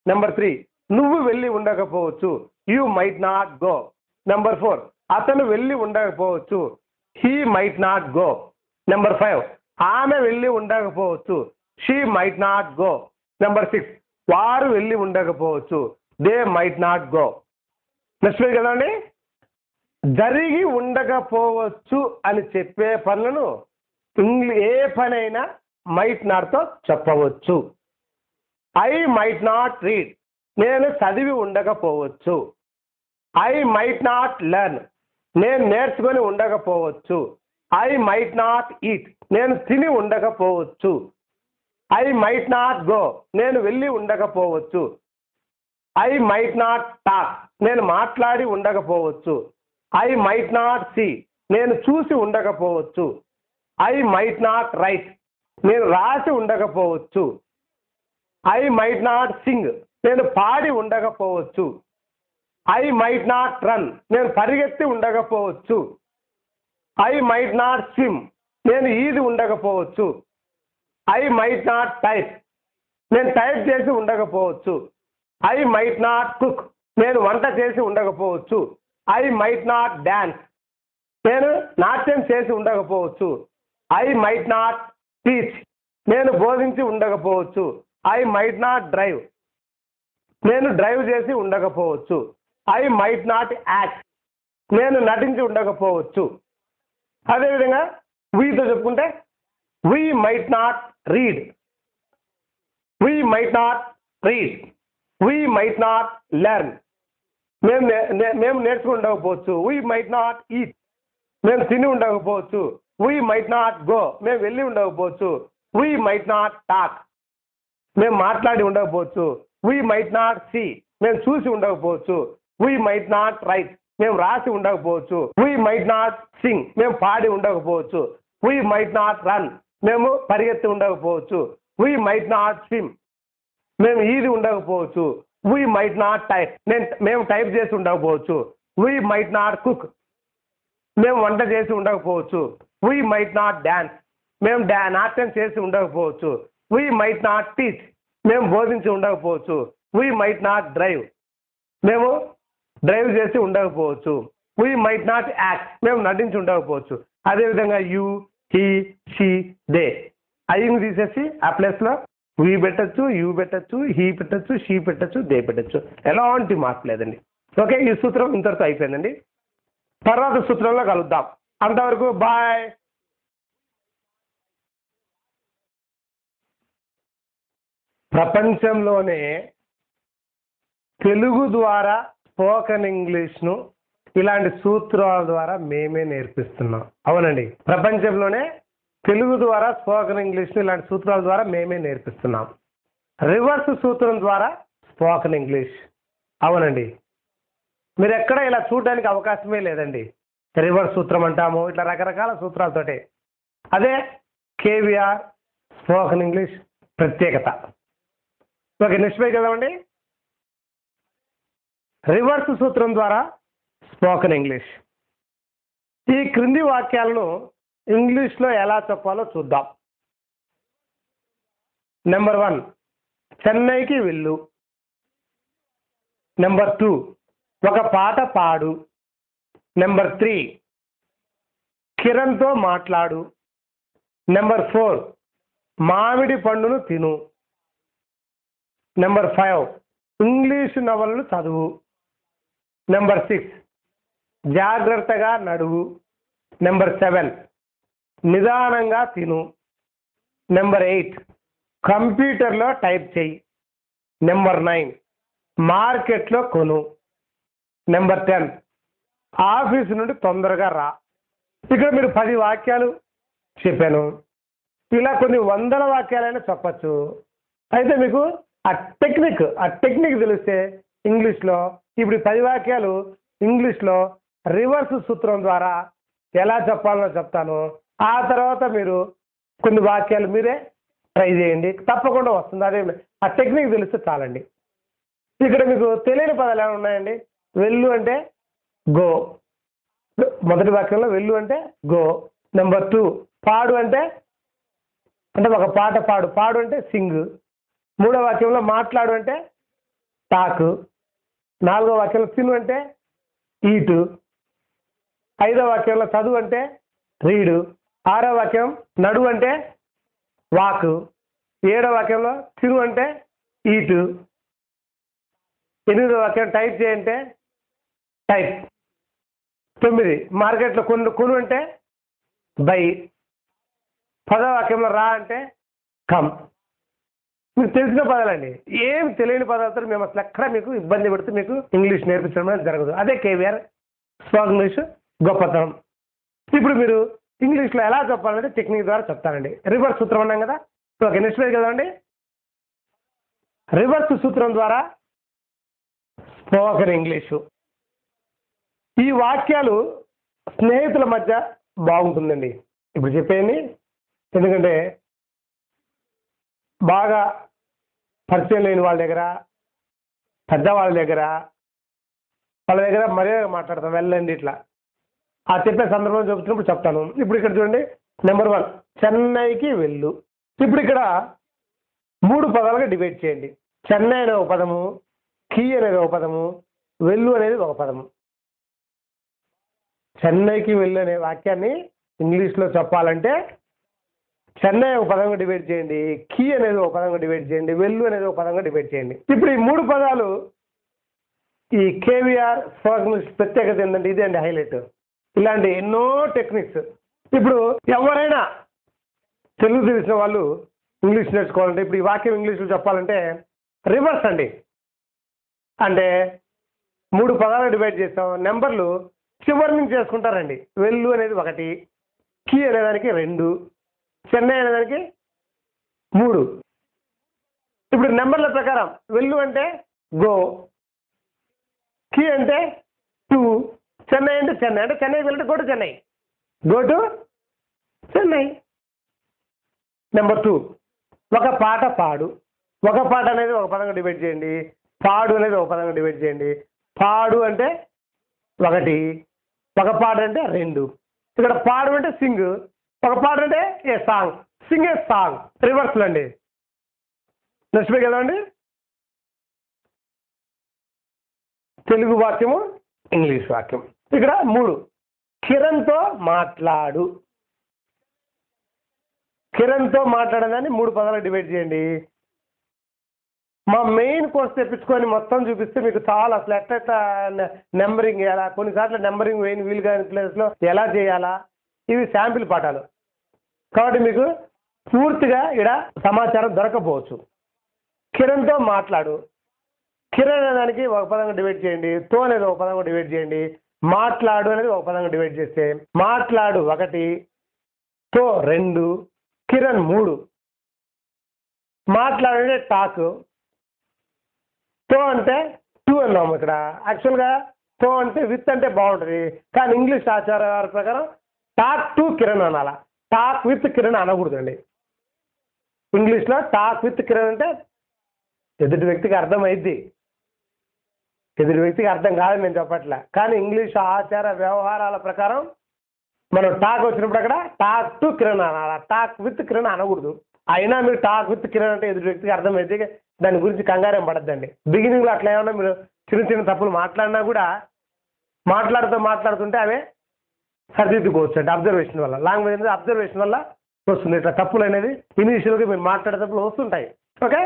A: Number 3, నువ్వు వెళ్ళి ఉండకపోవచ్చు, you might not go. Number 4, అతను వెళ్ళి ఉండకపోవచ్చు, he might not go. Number 5, ఆమె వెళ్ళి ఉండకపోవచ్చు, she might not go. Number 6, వారు వెళ్ళి ఉండకపోవచ్చు, they might not go. Next page కదండి. జరిగి ఉండకపోవచ్చు అని చెప్పే పనులను ఏ పనైనా మైట్ నాట్తో చెప్పవచ్చు. ఐ మైట్ నాట్ రీడ్, నేను చదివి ఉండకపోవచ్చు. ఐ మైట్ నాట్ లెర్న్, నేను నేర్చుకొని ఉండకపోవచ్చు. ఐ మైట్ నాట్ ఈట్, నేను తిని ఉండకపోవచ్చు. ఐ మైట్ నాట్ గో, నేను వెళ్ళి ఉండకపోవచ్చు. ఐ మైట్ నాట్ టాక్, నేను మాట్లాడి ఉండకపోవచ్చు. ఐ మైట్ నాట్ సీ, నేను చూసి ఉండకపోవచ్చు. ఐ మైట్ నాట్ రైట్, నేను రాసి ఉండకపోవచ్చు. ఐ మైట్ నాట్ సింగ్, నేను పాడి ఉండకపోవచ్చు. ఐ మైట్ నాట్ రన్, నేను పరిగెత్తి ఉండకపోవచ్చు. ఐ మైట్ నాట్ స్విమ్, నేను ఈది ఉండకపోవచ్చు. ఐ మైట్ నాట్ టైప్, నేను టైప్ చేసి ఉండకపోవచ్చు. ఐ మైట్ నాట్ కుక్, నేను వంట చేసి ఉండకపోవచ్చు. ఐ మైట్ నాట్ డాన్స్, నేను నాట్యం చేసి ఉండకపోవచ్చు. ఐ మైట్ నాట్ టీచ్, నేను బోధించి ఉండకపోవచ్చు. ఐ మైట్ నాట్ డ్రైవ్, నేను డ్రైవ్ చేసి ఉండకపోవచ్చు. ఐ మైట్ నాట్ యాక్ట్, నేను నటించి ఉండకపోవచ్చు. అదేవిధంగా వీతో చెప్పుకుంటే we might not read, we might not read. We might not learn, మేము నేర్చుకుని ఉండకపోవచ్చు. వీ మైట్ నాట్ ఈట్, మేము తిని ఉండకపోవచ్చు. వీ మైట్ నాట్ గో, మేము వెళ్ళి ఉండకపోవచ్చు. వీ మైట్ నాట్ టాక్, మేము మాట్లాడి ఉండకపోవచ్చు. వీ మైట్ నాట్ సీ, మేము చూసి ఉండకపోవచ్చు. వీ మైట్ నాట్ రైట్, మేము రాసి ఉండకపోవచ్చు. వీ మైట్ నాట్ సింగ్, మేము పాడి ఉండకపోవచ్చు. వీ మైట్ నాట్ రన్, మేము పరిగెత్తి ఉండకపోవచ్చు. వీ మైట్ నాట్ స్విమ్, మేము ఈది ఉండకపోవచ్చు. వీ మైట్ నాట్ టైప్, మేము టైప్ చేసి ఉండకపోవచ్చు. వీ మైట్ నాట్ కుక్, మేము వంట చేసి ఉండకపోవచ్చు. వీ మైట్ నాట్ డాన్స్, మేము నాట్యం చేసి ఉండకపోవచ్చు. వీ మైట్ నాట్ టీచ్, మేము బోధించి ఉండకపోవచ్చు. వీ మైట్ నాట్ డ్రైవ్, మేము డ్రైవ్ చేసి ఉండకపోవచ్చు. వీ మైట్ నాట్ యాక్ట్, మేము నటించి ఉండకపోవచ్చు. అదేవిధంగా యూ, హీ, షీ, దే. ఐని తీసేసి ఆ ప్లేస్లో వీ పెట్టచ్చు, యూ పెట్టచ్చు, హీ పెట్టచ్చు, షీ పెట్టచ్చు, దే పెట్టచ్చు. ఎలాంటి మార్పు లేదండి. ఓకే, ఈ సూత్రం ఇంతటితో అయిపోయిందండి. తర్వాత సూత్రంలో కలుద్దాం. అంతవరకు బాయ్. ప్రపంచంలోనే తెలుగు ద్వారా స్పోకెన్ ఇంగ్లీష్ను ఇలాంటి సూత్రాల ద్వారా మేమే నేర్పిస్తున్నాం. అవునండి, ప్రపంచంలోనే తెలుగు ద్వారా స్పోకెన్ ఇంగ్లీష్ను ఇలాంటి సూత్రాల ద్వారా మేమే నేర్పిస్తున్నాం. రివర్స్ సూత్రం ద్వారా స్పోకెన్ ఇంగ్లీష్. అవునండి, మీరు ఎక్కడ ఇలా చూడడానికి అవకాశమే లేదండి. రివర్స్ సూత్రం అంటాము, ఇట్లా రకరకాల సూత్రాలతోటే. అదే కేవీఆర్ స్పోకెన్ ఇంగ్లీష్ ప్రత్యేకత. ఓకే, నెక్స్ట్ పేజ్ చదవండి. రివర్స్ సూత్రం ద్వారా స్పోకెన్ ఇంగ్లీష్. ఈ క్రింది వాక్యాలను ఇంగ్లీష్లో ఎలా చెప్పాలో చూద్దాం. నెంబర్ 1, చెన్నైకి వెళ్ళు. నెంబర్ 2, ఒక పాట పాడు. నెంబర్ 3, కిరణ్తో మాట్లాడు. నెంబర్ 4, మామిడి పండును తిను. నెంబర్ 5, ఇంగ్లీషు నవలలు చదువు. నెంబర్ 6, జాగ్రత్తగా నడువు. నెంబర్ 7, నిదానంగా తిను. నెంబర్ 8, కంప్యూటర్లో టైప్ చేయి. నెంబర్ 9, మార్కెట్లో కొను. నెంబర్ 10, ఆఫీసు నుండి తొందరగా రా. ఇక్కడ మీరు 10 వాక్యాలు చెప్పాను. ఇలా కొన్ని వందల వాక్యాలైనా చెప్పచ్చు. అయితే మీకు ఆ టెక్నిక్ తెలిస్తే ఇంగ్లీష్లో ఇప్పుడు 10 వాక్యాలు ఇంగ్లీష్లో రివర్స్ సూత్రం ద్వారా ఎలా చెప్పాలో చెప్తాను. ఆ తర్వాత మీరు కొన్ని వాక్యాలు మీరే ట్రై చేయండి, తప్పకుండా వస్తుంది. అదే ఆ టెక్నిక్ తెలిస్తే చాలండి. ఇక్కడ మీకు తెలియని పదాలు ఏమైనా ఉన్నాయండి? వెళ్ళు అంటే గో, మొదటి వాక్యంలో వెళ్ళు అంటే గో. నెంబర్ 2, పాడు అంటే ఒక పాట పాడు, పాడు అంటే సింగ్. మూడో వాక్యంలో మాట్లాడు అంటే టాక్. నాలుగో వాక్యంలో తిను అంటే ఈటు. ఐదో వాక్యంలో చదువు అంటే రీడు. ఆరో వాక్యం నడు అంటే వాక్. ఏడో వాక్యంలో తిను అంటే ఈటు. ఎనిమిదో వాక్యం టైప్ చేయంటే టైప్. 9, మార్కెట్లో కొను అంటే బై. 10వ వాక్యంలో రా అంటే కమ్. మీకు తెలిసిన పదాలండి. ఏమి తెలియని పదాలతో మేము అసలు ఎక్కడ మీకు ఇబ్బంది పెడితే మీకు ఇంగ్లీష్ నేర్పించడం అనేది జరగదు. అదే కేవీఆర్ స్పోకెన్ ఇంగ్లీష్ గొప్పతనం. ఇప్పుడు మీరు ఇంగ్లీష్లో ఎలా చెప్పాలంటే టెక్నిక్ ద్వారా చెప్తానండి. రివర్స్ సూత్రం అన్నాం కదా. ఓకే, నెక్స్ట్ పేజ్ కదండి. రివర్స్ సూత్రం ద్వారా స్పోకెన్ ఇంగ్లీషు. ఈ వాక్యాలు స్నేహితుల మధ్య బాగుంటుందండి ఇప్పుడు చెప్పేయండి. ఎందుకంటే బాగా పరిచయం లేని వాళ్ళ దగ్గర, పెద్దవాళ్ళ దగ్గర, వాళ్ళ దగ్గర మర్యాదగా మాట్లాడతాం. వెళ్ళండి ఇట్లా ఆ చెప్పే సందర్భం చెబుతున్నప్పుడు చెప్తాను. ఇప్పుడు ఇక్కడ చూడండి. నెంబర్ 1, చెన్నైకి వెళ్ళు. ఇప్పుడు ఇక్కడ 3 పదాలుగా డివైడ్ చేయండి. చెన్నై అనే ఒక పదము, కీ అనేది ఒక పదము, వెళ్ళు అనేది ఒక పదము. చెన్నైకి వెళ్ళు అనే వాక్యాన్ని ఇంగ్లీష్లో చెప్పాలంటే చెన్నై ఒక పదంగా డివైడ్ చేయండి, కీ అనేది ఒక పదంగా డివైడ్ చేయండి, వెళ్ళు అనేది ఒక పదంగా డివైడ్ చేయండి. ఇప్పుడు ఈ 3 పదాలు ఈ కేవీఆర్ స్పోకెన్ ఇంగ్లీష్ ప్రత్యేకత ఏంటంటే ఇదే అండి హైలైట్. ఇలాంటి ఎన్నో టెక్నిక్స్. ఇప్పుడు ఎవరైనా తెలుగు తెలిసిన వాళ్ళు ఇంగ్లీష్ నేర్చుకోవాలంటే ఇప్పుడు ఈ వాక్యం ఇంగ్లీష్లో చెప్పాలంటే రివర్స్ అండి. అంటే 3 పదాలు డివైడ్ చేస్తాం. నెంబర్లు చివరి నుంచి చేసుకుంటారండి. వెళ్ళు అనేది 1, కీ అనేదానికి 2, చెన్నై అనేదానికి 3. ఇప్పుడు నెంబర్ల ప్రకారం వెళ్ళు అంటే గో, కీ అంటే 2, చెన్నై అంటే చెన్నై. అంటే చెన్నైకి వెళ్తే go to Chennai, go to Chennai. Number 2, ఒక పాట పాడు. ఒక పాట అనేది ఒక పదంగా డివైడ్ చేయండి, పాడు అనేది ఒక పదంగా డివైడ్ చేయండి. పాడు అంటే 1, ఒక పాట అంటే 2. ఇక్కడ పాడు అంటే సింగ్, ఒక పాట అంటే ఏ సాంగ్, సింగ్ ఏ సాంగ్. రివర్స్లో అండి. నెక్స్ట్ పేజ్ కదండి. తెలుగు వాక్యము, ఇంగ్లీష్ వాక్యం. ఇక్కడ 3, కిరణ్తో మాట్లాడు. కిరణ్తో మాట్లాడదాన్ని 3 పదాలు డివైడ్ చేయండి. మా మెయిన్ కోర్స్ తెప్పించుకొని మొత్తం చూపిస్తే మీకు చాలా అసలు ఎట్లా నెంబరింగ్ చేయాలా, కొన్నిసార్లు నెంబరింగ్ వేయని వీలు కాని ప్లేస్లో ఎలా చేయాలా, ఇవి శాంపిల్ పాఠాలు. కాబట్టి మీకు పూర్తిగా ఇక్కడ సమాచారం దొరకపోవచ్చు. కిరణ్తో మాట్లాడు. కిరణ్ అనే దానికి ఒక పదంగా డివైడ్ చేయండి, తో అనేది ఒక పదంగా డివైడ్ చేయండి, మాట్లాడు అనేది ఒక పదంగా డివైడ్ చేస్తే మాట్లాడు 1, తో 2, కిరణ్ 3. మాట్లాడే టాక్, తో అంటే 2 అన్నాము. ఇక్కడ యాక్చువల్గా తో అంటే విత్ అంటే బాగుంటుంది, కానీ ఇంగ్లీష్ ఆచార ప్రకారం టాక్ టు కిరణ్ అనాలా. టాక్ విత్ కిరణ్ అనకూడదండి. ఇంగ్లీష్లో టాక్ విత్ కిరణ్ అంటే ఎదుటి వ్యక్తికి అర్థమైద్ది, ఎదుటి వ్యక్తికి అర్థం కాదు నేను చెప్పట్లే. కానీ ఇంగ్లీష్ ఆచార వ్యవహారాల ప్రకారం మనం టాక్ వచ్చినప్పుడు అక్కడ టాక్ టు కిరణ్ అనాలి, టాక్ విత్ కిరణ్ అనకూడదు. అయినా మీరు టాక్ విత్ కిరణ్ అంటే ఎదుటి వ్యక్తికి అర్థమైతే దాని గురించి కంగారేం పడద్దండి. బిగినింగ్లో అట్లా ఏమన్నా మీరు చిన్న చిన్న తప్పులు మాట్లాడినా కూడా మాట్లాడుతుంటే అవే సరిదిద్దుకోవచ్చు అండి. అబ్జర్వేషన్ వల్ల, లాంగ్వేజ్ అనేది అబ్జర్వేషన్ వల్ల వస్తుంది. ఇట్లా తప్పులు అనేది ఇనీషియల్గా మీరు మాట్లాడేటప్పుడు వస్తుంటాయి. Okay,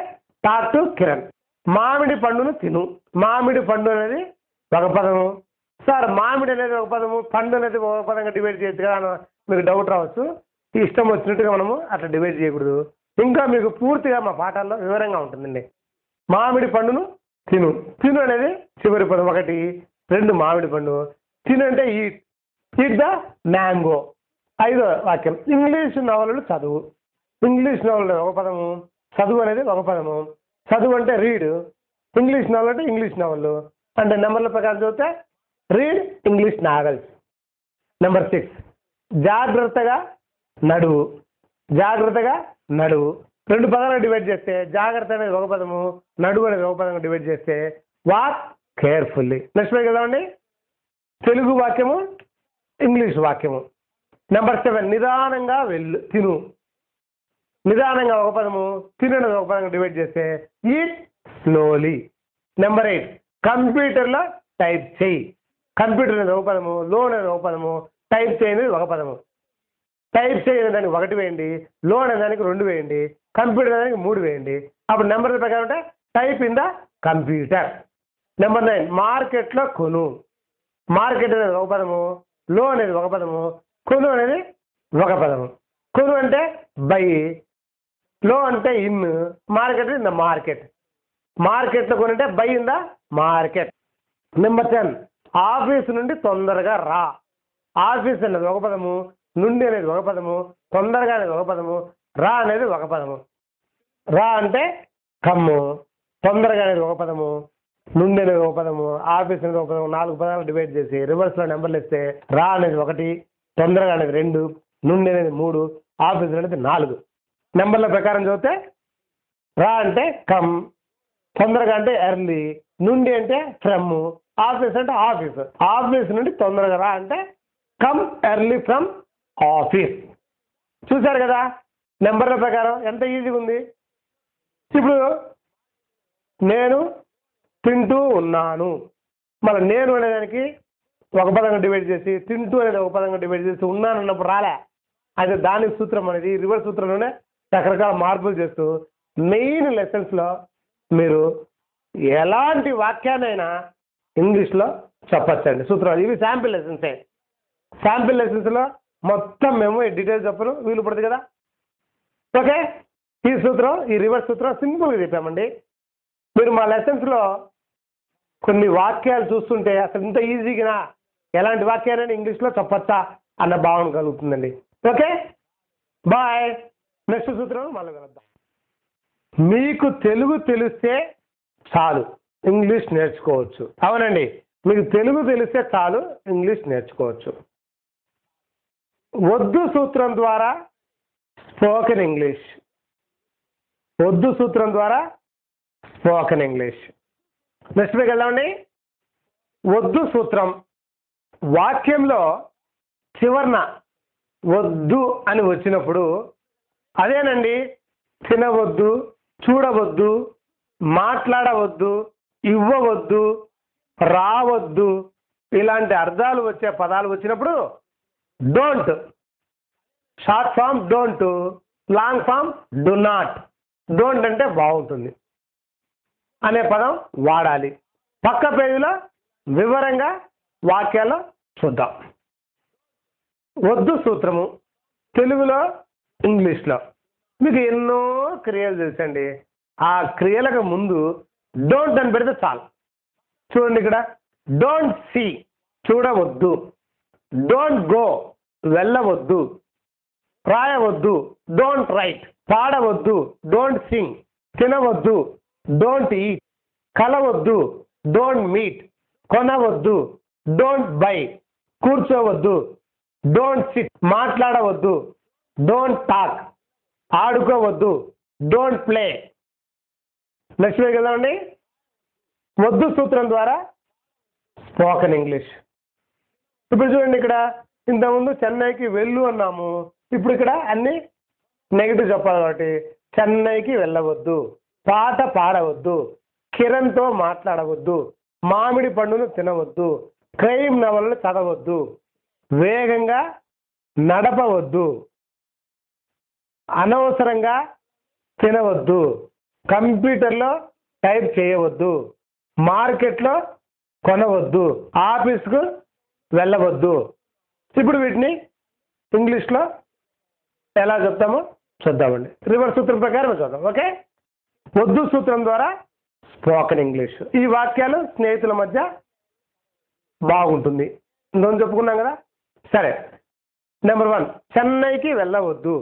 A: talk to Kiran. మామిడి పండును తిను. మామిడి పండు అనేది ఒక పదము. సార్ మామిడి అనేది ఒక పదము, పండు అనేది ఒక పదంగా డివైడ్ చేయొచ్చు కదా అని మీకు డౌట్ రావచ్చు. ఇష్టం వచ్చినట్టుగా మనము అట్లా డివైడ్ చేయకూడదు. ఇంకా మీకు పూర్తిగా మా పాఠాల్లో వివరంగా ఉంటుందండి. మామిడి పండును తిను. తిను అనేది చివరి పదం. 1, 2 మామిడి పండు. తిను అంటే ఈట్, ఈట్ ద మ్యాంగో. 5వ వాక్యం. ఇంగ్లీష్ నవలలు చదువు. ఇంగ్లీష్ నవలలు ఒక పదము, చదువు అనేది ఒక పదము. చదువు అంటే రీడ్, ఇంగ్లీష్ నవల్ అంటే ఇంగ్లీష్ నవల్. అంటే నెంబర్ల ప్రకారం చదివితే రీడ్ ఇంగ్లీష్ నావెల్స్. నెంబర్ 6 జాగ్రత్తగా నడువు. జాగ్రత్తగా నడువు 2 పదాలను డివైడ్ చేస్తే జాగ్రత్త అనేది ఒక పదము, నడువు అనేది ఒక పదంగా డివైడ్ చేస్తే వాక్ కేర్ఫుల్లీ. నెక్స్ట్ పేజ్ కదండి. తెలుగు వాక్యము, ఇంగ్లీష్ వాక్యము. నెంబర్ 7 నిదానంగా వెళ్ళు. తిను. నిదానంగా ఒక పదము, తిను అనేది ఒక పదంగా డివైడ్ చేస్తే ఈట్ స్లోలీ. నెంబర్ 8 కంప్యూటర్లో టైప్ చేయి. కంప్యూటర్ అనేది ఒక పదము, లో అనేది ఒక పదము, టైప్ చేయనేది ఒక పదము. టైప్ చేయని దానికి 1 వేయండి, లో అనే దానికి 2 వేయండి, కంప్యూటర్ దానికి 3 వేయండి. అప్పుడు నెంబర్ల ప్రకారం అంటే type in the computer. Number 9 మార్కెట్లో కొను. మార్కెట్ అనేది ఒక పదము, లో అనేది ఒక పదము, కొను అనేది ఒక పదము. కొను అంటే బై, లో అంటే in, market in the market. మార్కెట్లో కొని అంటే by in the market. Number 10 office నుండి తొందరగా రా. ఆఫీస్ అనేది ఒక పదము, నుండి అనేది ఒక పదము, తొందరగా అనేది ఒక పదము, రా అనేది ఒక పదము. రా అంటే కమ్ము, తొందరగా అనేది ఒక పదము, నుండి అనేది ఒక పదము, ఆఫీస్ అనేది ఒక పదము. 4 పదాలు డివైడ్ చేసి రివర్స్లో నెంబర్లు ఇస్తే రా అనేది 1, తొందరగా అనేది 2, నుండి అనేది 3, ఆఫీస్ అనేది 4. నెంబర్ల ప్రకారం చదివితే రా అంటే కమ్, తొందరగా అంటే ఎర్లీ, నుండి అంటే ఫ్రమ్, ఆఫీస్ అంటే ఆఫీస్. ఆఫీస్ నుండి తొందరగా రా అంటే కమ్ ఎర్లీ ఫ్రమ్ ఆఫీస్. చూశారు కదా నెంబర్ల ప్రకారం ఎంత ఈజీగా ఉంది. ఇప్పుడు నేను తింటూ ఉన్నాను, మళ్ళీ నేను అనేదానికి ఒక పదంగా డివైడ్ చేసి, తింటూ అనేది ఒక పదంగా డివైడ్ చేసి, ఉన్నాను అన్నప్పుడు రాలే. అయితే దానికి సూత్రం అనేది రివర్స్ సూత్రంలోనే రకరకాల మార్పులు చేస్తూ మెయిన్ లెసన్స్లో మీరు ఎలాంటి వాక్యాన్నైనా ఇంగ్లీష్లో చెప్పచ్చండి సూత్రాలు. ఇవి శాంపిల్ లెసన్సే. శాంపిల్ లెసన్స్లో మొత్తం మేము డీటెయిల్స్ చెప్పను, వీలు పడుతుంది కదా. ఓకే, ఈ సూత్రం, ఈ రివర్స్ సూత్రం సింపుల్గా చెప్పామండి. మీరు మా లెసన్స్లో కొన్ని వాక్యాలు చూస్తుంటే అసలు ఇంత ఈజీగా ఎలాంటి వాక్యాలైనా ఇంగ్లీష్లో చెప్పచ్చా అన్న భావన కలుగుతుందండి. Okay, bye. నెక్స్ట్ సూత్రం మళ్ళీ కలుద్దాం. మీకు తెలుగు తెలిస్తే చాలు ఇంగ్లీష్ నేర్చుకోవచ్చు. అవునండి, మీకు తెలుగు తెలిస్తే చాలు ఇంగ్లీష్ నేర్చుకోవచ్చు. వద్దు సూత్రం ద్వారా స్పోకెన్ ఇంగ్లీష్. వద్దు సూత్రం ద్వారా స్పోకెన్ ఇంగ్లీష్. నెక్స్ట్ మీకు వెళ్దామండి. వద్దు సూత్రం వాక్యంలో చివరన వద్దు అని వచ్చినప్పుడు అదేనండి తినవద్దు, చూడవద్దు, మాట్లాడవద్దు, ఇవ్వవద్దు, రావద్దు ఇలాంటి అర్థాలు వచ్చే పదాలు వచ్చినప్పుడు don't, short form don't, long form do not. Don't అంటే బాగుంటుంది అనే పదం వాడాలి. పక్క పేజీలో వివరంగా వాక్యాల్లో చూద్దాం. వద్దు సూత్రము తెలుగులో, ఇంగ్లీష్లో మీకు ఎన్నో క్రియలు తెలుసండి. ఆ క్రియలకు ముందు డోంట్ అని పెడితే చాలు. చూడండి ఇక్కడ, డోంట్ సీ చూడవద్దు, డోంట్ గో వెళ్ళవద్దు, రాయవద్దు డోంట్ రైట్, పాడవద్దు డోంట్ సింగ్, తినవద్దు డోంట్ ఈట్, కలవద్దు డోంట్ మీట్, కొనవద్దు డోంట్ బై, కూర్చోవద్దు డోంట్ సిట్, మాట్లాడవద్దు డోంట్ టాక్, ఆడుకోవద్దు. Don't play. నెక్స్ట్ వీక్ వెళ్దామండి. వద్దు సూత్రం ద్వారా స్పోకెన్ ఇంగ్లీష్. ఇప్పుడు చూడండి, ఇక్కడ ఇంతకుముందు చెన్నైకి వెళ్ళు అన్నాము. ఇప్పుడు ఇక్కడ అన్ని నెగిటివ్ చెప్పాలి కాబట్టి చెన్నైకి వెళ్ళవద్దు, పాట పాడవద్దు, కిరణ్తో మాట్లాడవద్దు, మామిడి పండును తినవద్దు, క్రైమ్ నవలను చదవద్దు, వేగంగా నడపవద్దు, అనవసరంగా తినవద్దు, కంప్యూటర్లో టైప్ చేయవద్దు, మార్కెట్లో కొనవద్దు, ఆఫీస్కు వెళ్ళవద్దు. ఇప్పుడు వీటిని ఇంగ్లీష్లో ఎలా చెప్తామో చూద్దామండి. రివర్స్ సూత్రం ప్రకారం చూద్దాం. ఓకే, వద్దు సూత్రం ద్వారా స్పోకెన్ ఇంగ్లీష్. ఈ వాక్యాలు స్నేహితుల మధ్య బాగుంటుంది, ఇందులో చెప్పుకున్నాం కదా. సరే, నెంబర్ 1, చెన్నైకి వెళ్ళవద్దు.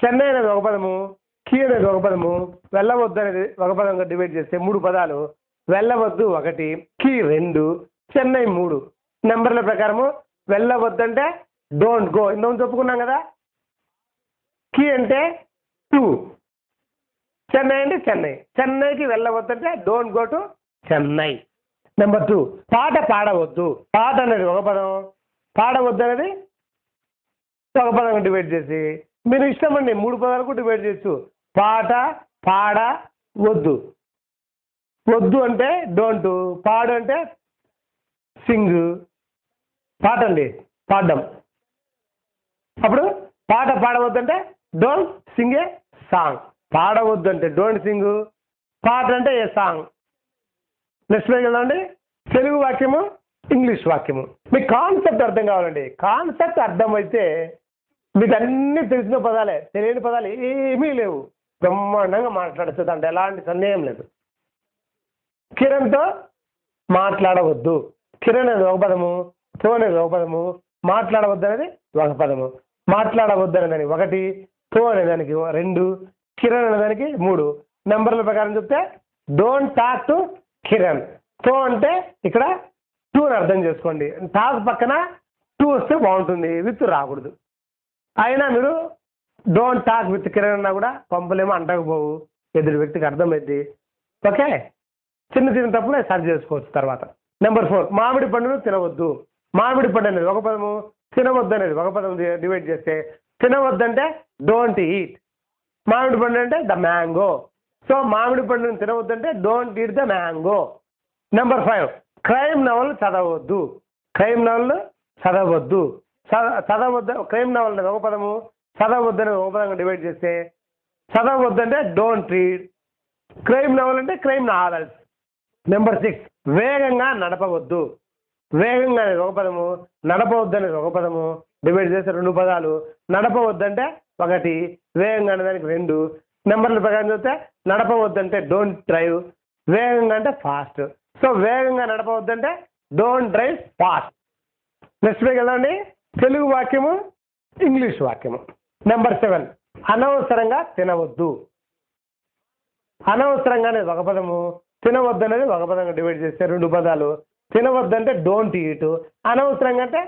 A: చెన్నై అనేది ఒక పదము, కి అనేది ఒక పదము, వెళ్ళవద్దు అనేది ఒక పదంగా డివైడ్ చేస్తే 3 పదాలు. వెళ్ళవద్దు 1, కి 2, చెన్నై 3. నెంబర్ల ప్రకారము వెళ్ళవద్దు అంటే డోంట్ గో, ఇందులో చెప్పుకున్నాం కదా. కి అంటే 2, చెన్నై అంటే చెన్నై. చెన్నైకి వెళ్ళవద్దు అంటే don't go to Chennai. Number 2, పాట పాడవద్దు. పాట అనేది ఒక పదం, పాడవద్దు అనేది ఒక పదంగా డివైడ్ చేసి మీరు ఇష్టం అండి 3 పదాలకు డివైడ్ చేయొచ్చు. పాట పాడవద్దు. వద్దు అంటే డోంట్, పాడు అంటే సింగ్, పాట అండి పాడడం. అప్పుడు పాట పాడవద్దు అంటే డోంట్ సింగ్ ఏ సాంగ్. పాడవద్దు అంటే డోంట్ సింగ్, పాట అంటే ఏ సాంగ్. నెక్స్ట్ పేజ్ వెళ్దామండి. తెలుగు వాక్యము, ఇంగ్లీష్ వాక్యము. మీకు కాన్సెప్ట్ అర్థం కావాలండి. కాన్సెప్ట్ అర్థమైతే మీకు అన్ని తెలిసిన పదాలే, తెలియని పదాలు ఏమీ లేవు. బ్రహ్మాండంగా మాట్లాడచ్చు, అంటే ఎలాంటి సందేహం లేదు. కిరణ్తో మాట్లాడవద్దు. కిరణ్ అనేది ఒక పదము, తో అనేది ఒక పదము, మాట్లాడవద్దు అనేది ఒక పదము. మాట్లాడవద్దు అనే దానికి 1, తో అనే దానికి 2, కిరణ్ అనే దానికి 3. నెంబర్ల ప్రకారం చెప్తే డోంట్ టాక్ టు కిరణ్. తో అంటే ఇక్కడ 2 అని అర్థం చేసుకోండి. టాక్ పక్కన 2 వస్తే బాగుంటుంది, విత్ రాకూడదు. అయినా మీరు డోంట్ టాక్ విత్ కిరణ్ అన్నా కూడా పంపలేమో అంటకపోవు, ఎదురు వ్యక్తికి అర్థమైంది. ఓకే, చిన్న తప్పులే సరి చేసుకోవచ్చు తర్వాత. నెంబర్ 4, మామిడి పండును తినవద్దు. మామిడి పండు అనేది ఒక పదము, తినవద్దు అనేది ఒక పదం డివైడ్ చేస్తే తినవద్దు అంటే డోంట్ ఈట్, మామిడి పండు అంటే ద మ్యాంగో. సో మామిడి పండును తినవద్దు అంటే don't eat the mango. Number 5, crime novel చదవద్దు. క్రైమ్ నవల్ చదవద్దు. చదవద్దు, క్రైమ్ నవల్ అనేది ఒక పదము, చదవద్దు అనేది ఒక పదంగా డివైడ్ చేస్తే చదవద్దు అంటే డోంట్ రీడ్, క్రైమ్ నవల్ అంటే క్రైమ్ నావెల్స్. నెంబర్ 6, వేగంగా నడపవద్దు. వేగంగా అనేది ఒక పదము, నడపవద్దు అనేది ఒక పదము, డివైడ్ చేస్తే 2 పదాలు. నడపవద్దు అంటే 1, వేగంగా అనేదానికి 2. నెంబర్ల ప్రకారం చూస్తే నడపవద్దు అంటే డోంట్ డ్రైవ్, వేగంగా అంటే ఫాస్ట్. సో వేగంగా నడపవద్దు అంటే don't drive fast. Next page కదండి. తెలుగు వాక్యము, ఇంగ్లీష్ వాక్యము. నెంబర్ 7, అనవసరంగా తినవద్దు. అనవసరంగా అనేది ఒక పదము, తినవద్దు అనేది ఒక పదంగా డివైడ్ చేస్తే 2 పదాలు. తినవద్దు అంటే డోంట్ ఈట్, అనవసరంగా అంటే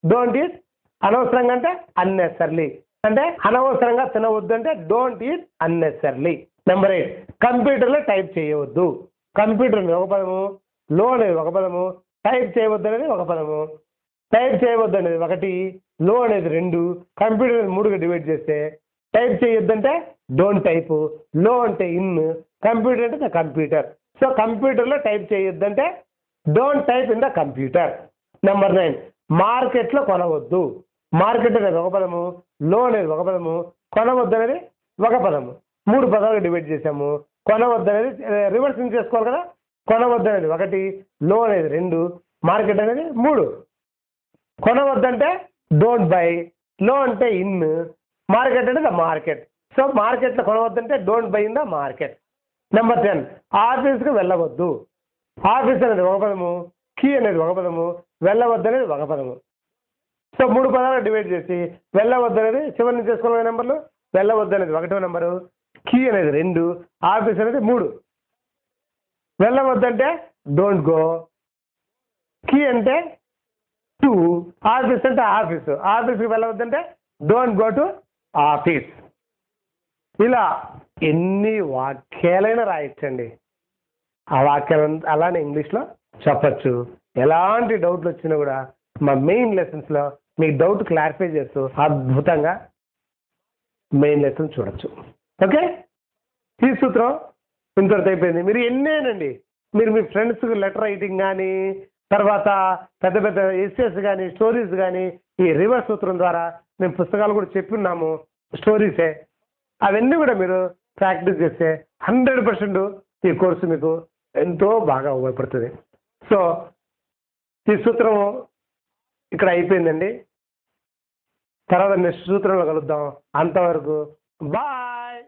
A: డోంట్ ఈట్, అనవసరంగా అంటే అన్నెసర్లీ. అంటే అనవసరంగా తినవద్దు అంటే డోంట్ ఈట్ అన్నెసర్లీ. నెంబర్ 8, కంప్యూటర్లో టైప్ చేయవద్దు. కంప్యూటర్ అనేది ఒక పదము, లో అనేది ఒక పదము, టైప్ చేయవద్దు అనేది ఒక పదము. టైప్ చేయవద్దు అనేది 1, లో అనేది 2, కంప్యూటర్ అనేది 3గా డివైడ్ చేస్తే టైప్ చేయొద్దు అంటే డోంట్ టైప్, లో అంటే ఇన్, కంప్యూటర్ అంటే ద కంప్యూటర్. సో కంప్యూటర్లో టైప్ చేయొద్దు అంటే don't type in the computer. Number 9, మార్కెట్లో కొనవద్దు. మార్కెట్ అనేది ఒక పదము, లో అనేది ఒక పదము, కొనవద్దు అనేది ఒక పదము. 3 పదాలు డివైడ్ చేసాము. కొనవద్దు అనేది రివర్స్ చేసుకోవాలి కదా. కొనవద్దు అనేది 1, లో అనేది 2, మార్కెట్ అనేది 3. కొనవద్దు అంటే డోంట్ బై, లో అంటే ఇన్, మార్కెట్ అంటే ద మార్కెట్. సో మార్కెట్లో కొనవద్దు అంటే don't by in the market. Number 10, ఆఫీస్కి వెళ్ళవద్దు. ఆఫీస్ అనేది ఒక పదము, కీ అనేది ఒక పదము, వెళ్ళవద్దు అనేది ఒక పదము. సో 3 పదాలు డివైడ్ చేసి వెళ్ళవద్దు అనేది చివరి నుంచి చేసుకోవాలి నెంబర్లు. వెళ్ళవద్దు అనేది 1వ నెంబరు, కీ అనేది 2, ఆఫీస్ అనేది 3. వెళ్ళవద్దు అంటే డోంట్ గో, కీ అంటే 2, ఆఫీస్ అంటే ఆఫీస్. ఆఫీస్కి వెళ్ళవద్దు అంటే డోంట్ గో టు ఆఫీస్. ఇలా ఎన్ని వాక్యాలైనా రాయొచ్చండి. ఆ వాక్యాలు అలానే ఇంగ్లీష్లో చెప్పచ్చు. ఎలాంటి డౌట్లు వచ్చినా కూడా మా మెయిన్ లెసన్స్లో మీకు డౌట్ క్లారిఫై చేస్తూ అద్భుతంగా మెయిన్ లెసన్ చూడొచ్చు. ఓకే, ఈ సూత్రం ఇంతవరకు అయిపోయింది. మీరు ఎన్నేనండి, మీరు మీ ఫ్రెండ్స్కి లెటర్ రైటింగ్ కానీ, తర్వాత పెద్ద పెద్ద ఎస్సేస్ కానీ, స్టోరీస్ కానీ, ఈ రివర్స్ సూత్రం ద్వారా మేము పుస్తకాలు కూడా చెప్పున్నాము, స్టోరీసే. అవన్నీ కూడా మీరు ప్రాక్టీస్ చేస్తే 100% ఈ కోర్సు మీకు ఎంతో బాగా ఉపయోగపడుతుంది. సో ఈ సూత్రం ఇక్కడ అయిపోయిందండి. తర్వాత నెక్స్ట్ సూత్రంలో కలుద్దాం. అంతవరకు బాయ్.